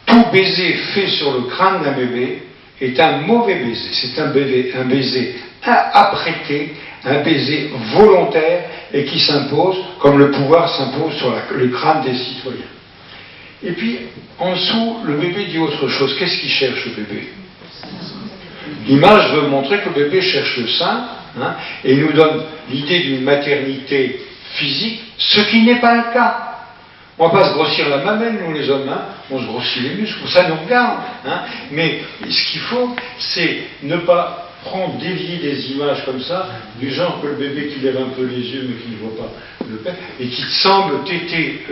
Tout baiser fait sur le crâne d'un bébé est un mauvais baiser. C'est un baiser apprêté, un baiser volontaire et qui s'impose, comme le pouvoir s'impose sur le crâne des citoyens. Et puis, en dessous, le bébé dit autre chose. Qu'est-ce qu'il cherche, le bébé? L'image veut montrer que le bébé cherche le sein, et nous donne l'idée d'une maternité physique, ce qui n'est pas le cas. On ne va pas se grossir la mamelle, nous les hommes, on se grossit les muscles, ça nous regarde. Mais ce qu'il faut, c'est ne pas dévier des images comme ça, du genre que le bébé qui lève un peu les yeux mais qui ne voit pas le père, et qui semble téter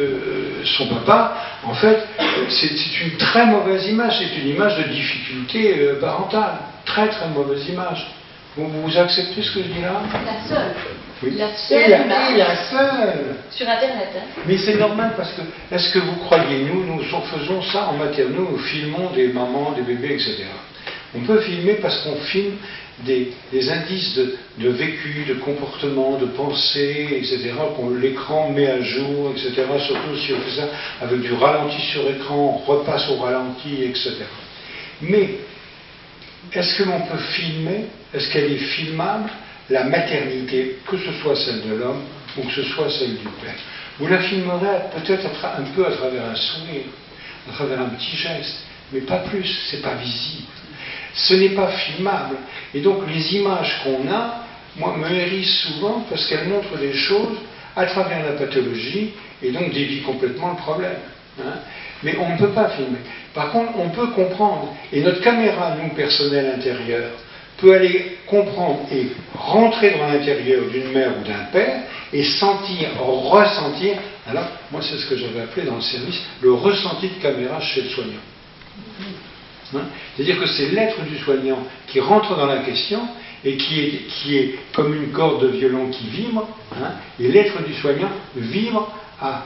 son papa. En fait, c'est une très mauvaise image, c'est une image de difficulté parentale. Très très mauvaise image. Vous acceptez ce que je dis là? La seule. Oui. La seule image. La seule. Sur Internet. Mais c'est normal parce que, est-ce que vous croyez, nous faisons ça en matière, nous filmons des mamans, des bébés, etc. On peut filmer parce qu'on filme des indices de vécu, de comportement, de pensée, etc., qu'on l'écran met à jour, etc., surtout si on fait ça avec du ralenti sur écran, on repasse au ralenti, etc. Mais, est-ce que l'on peut filmer, est-ce qu'elle est filmable, la maternité, que ce soit celle de l'homme ou que ce soit celle du père? Vous la filmerez peut-être un peu à travers un sourire, à travers un petit geste, mais pas plus, c'est pas visible. Ce n'est pas filmable. Et donc les images qu'on a, moi, me hérissent souvent parce qu'elles montrent des choses à travers la pathologie et donc dévient complètement le problème. Mais on ne peut pas filmer. Par contre, on peut comprendre. Et notre caméra, nous, personnelle intérieure, peut aller comprendre et rentrer dans l'intérieur d'une mère ou d'un père et sentir, ressentir. Alors, moi, c'est ce que j'avais appelé dans le service le ressenti de caméra chez le soignant. C'est-à-dire que c'est l'être du soignant qui rentre dans la question et qui est comme une corde de violon qui vibre, et l'être du soignant vibre à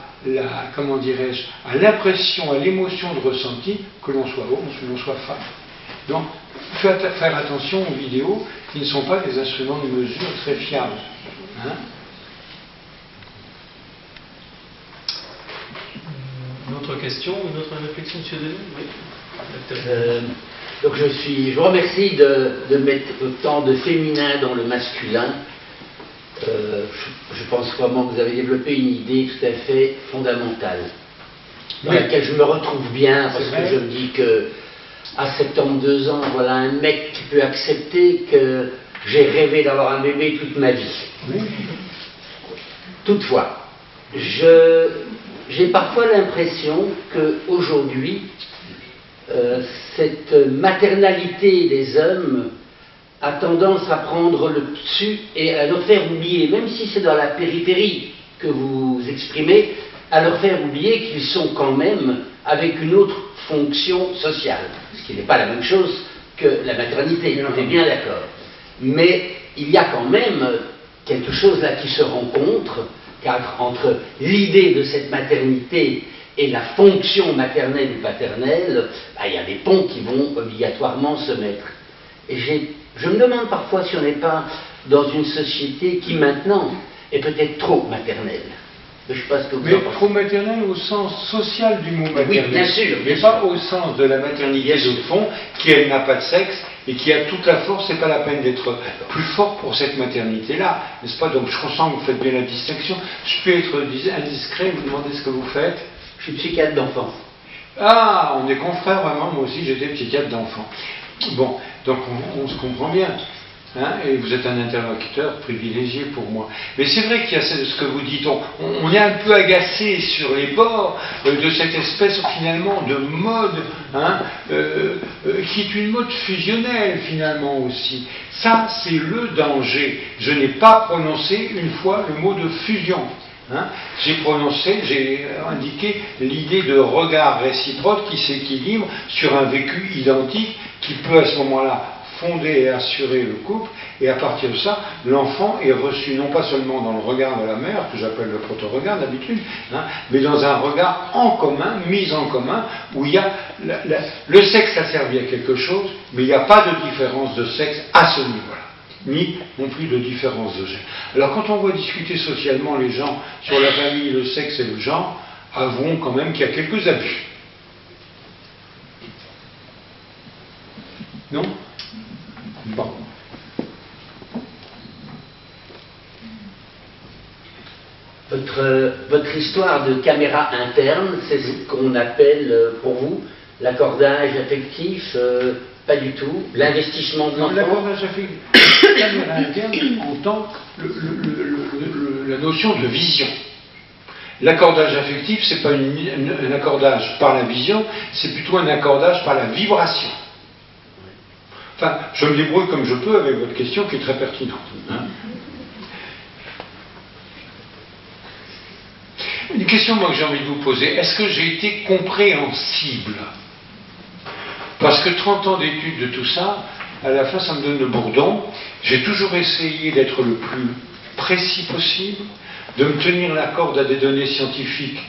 comment dirais-je, à l'impression, à l'émotion de ressenti, que l'on soit homme ou que l'on soit femme. Donc, faire attention aux vidéos qui ne sont pas des instruments de mesure très fiables. Une autre question, une autre réflexion, M. Denis? Oui. Donc je vous remercie de mettre autant de féminin dans le masculin. Je pense vraiment que vous avez développé une idée tout à fait fondamentale, dans laquelle je me retrouve bien, parce que je me dis que à 72 ans, voilà un mec qui peut accepter que j'ai rêvé d'avoir un bébé toute ma vie. Toutefois, j'ai parfois l'impression qu'aujourd'hui, cette maternalité des hommes a tendance à prendre le dessus et à leur faire oublier, même si c'est dans la périphérie que vous exprimez, à leur faire oublier qu'ils sont quand même avec une autre fonction sociale, ce qui n'est pas la même chose que la maternité, on est bien d'accord. Mais il y a quand même quelque chose là qui se rencontre, car entre l'idée de cette maternité et la fonction maternelle ou paternelle, il y a des ponts qui vont obligatoirement se mettre. Et je me demande parfois si on n'est pas dans une société qui maintenant est peut-être trop maternelle. Je sais pas ce que vous en pensez. Trop maternelle au sens social du mot maternelle. Oui, bien sûr. Mais pas au sens de la maternité de fond, qui elle n'a pas de sexe et qui a toute la force. C'est pas la peine d'être plus fort pour cette maternité-là, n'est-ce pas? Donc je ressens que vous faites bien la distinction. Je peux être indiscret, vous demandez ce que vous faites. Je suis psychiatre d'enfants. Ah, on est confrères vraiment, moi aussi j'étais psychiatre d'enfants. Bon, donc on se comprend bien. Hein, et vous êtes un interlocuteur privilégié pour moi. Mais c'est vrai qu'il y a ce que vous dites, on est un peu agacé sur les bords de cette espèce finalement de mode, hein, qui est une mode fusionnelle finalement aussi. Ça, c'est le danger. Je n'ai pas prononcé une fois le mot de fusion. Hein. J'ai indiqué l'idée de regard réciproque qui s'équilibre sur un vécu identique qui peut à ce moment-là fonder et assurer le couple, et à partir de ça, l'enfant est reçu non pas seulement dans le regard de la mère, que j'appelle le proto-regard d'habitude, hein, mais dans un regard en commun, mis en commun, où il y a le sexe a servi à quelque chose, mais il n'y a pas de différence de sexe à ce niveau-là, ni non plus de différence de genre. Alors quand on voit discuter socialement les gens sur la famille, le sexe et le genre, avouons quand même qu'il y a quelques abus. Non ? Bon. Votre histoire de caméra interne, c'est ce qu'on appelle pour vous l'accordage affectif, pas du tout, l'investissement de l'enfant. L'accordage affectif, la caméra interne entend la notion de vision. L'accordage affectif, c'est pas un accordage par la vision, c'est plutôt un accordage par la vibration. Enfin, je me débrouille comme je peux avec votre question qui est très pertinente. Hein. Une question moi, que j'ai envie de vous poser, est-ce que j'ai été compréhensible? Parce que 30 ans d'études de tout ça, à la fin ça me donne le bourdon. J'ai toujours essayé d'être le plus précis possible, de me tenir la corde à des données scientifiques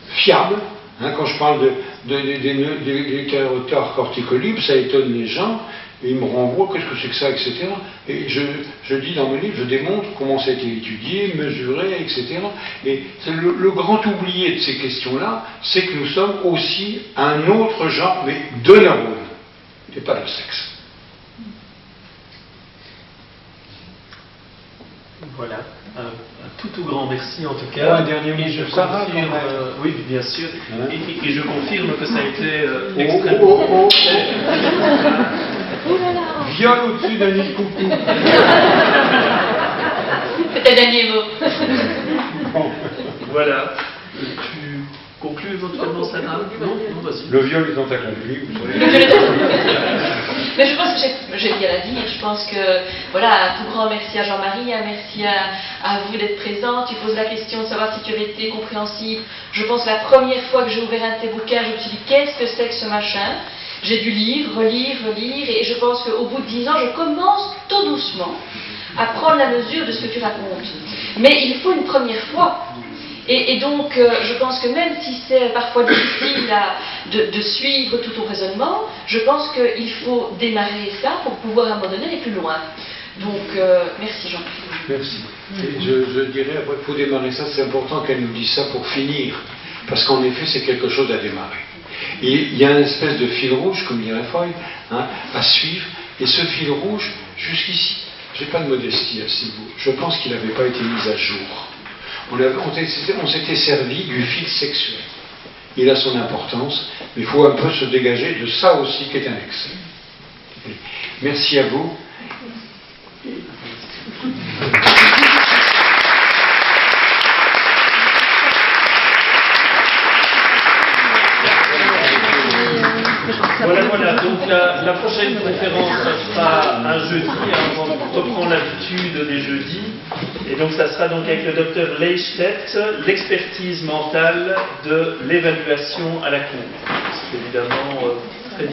fiables. Hein, quand je parle des carotaires corticolibres, ça étonne les gens, et ils me renvoient, qu'est-ce que c'est que ça, etc. Et je dis dans mes livres, je démontre comment ça a été étudié, mesuré, etc. Et c'est le grand oublié de ces questions-là, c'est que nous sommes aussi un autre genre, mais de neurones, et pas de sexe. Voilà, un tout grand merci en tout cas. Un dernier mot sur Sarah, quand même. Oui, bien sûr. Hein? Et je confirme que ça a été extrêmement... Oh là là. Viol au-dessus d'un nid de coucou. C'était le dernier mot. Bon. Voilà. Tu conclus éventuellement, Sarah? Non, vas-y. Le viol étant accompli, vous savez. Mais je pense que j'ai rien à dire. Je pense que, voilà, un tout grand merci à Jean-Marie, un merci à vous d'être présent. Tu poses la question de savoir si tu avais été compréhensible. Je pense que la première fois que j'ai ouvert un de tes bouquins, je me suis dit, qu'est-ce que c'est que ce machin? J'ai dû lire, relire, et je pense qu'au bout de 10 ans, je commence tout doucement à prendre la mesure de ce que tu racontes. Mais il faut une première fois. Et donc, je pense que même si c'est parfois difficile de suivre tout ton raisonnement, je pense qu'il faut démarrer ça pour pouvoir à un moment donné aller plus loin. Donc, merci Jean-Pierre. Merci. Et je dirais, après, il faut démarrer ça, c'est important qu'elle nous dise ça pour finir. Parce qu'en effet, c'est quelque chose à démarrer. Et il y a une espèce de fil rouge, comme dirait Freud, hein, à suivre. Et ce fil rouge, jusqu'ici, je n'ai pas de modestie à ce niveau. Je pense qu'il n'avait pas été mis à jour. On s'était servi du fil sexuel. Il a son importance, mais il faut un peu se dégager de ça aussi qui est un excès. Merci à vous. Voilà, donc la prochaine conférence, ça sera un jeudi, on reprend l'habitude des jeudis, et donc ça sera donc avec le docteur Leichtet, l'expertise mentale de l'évaluation à la Cour. C'est évidemment très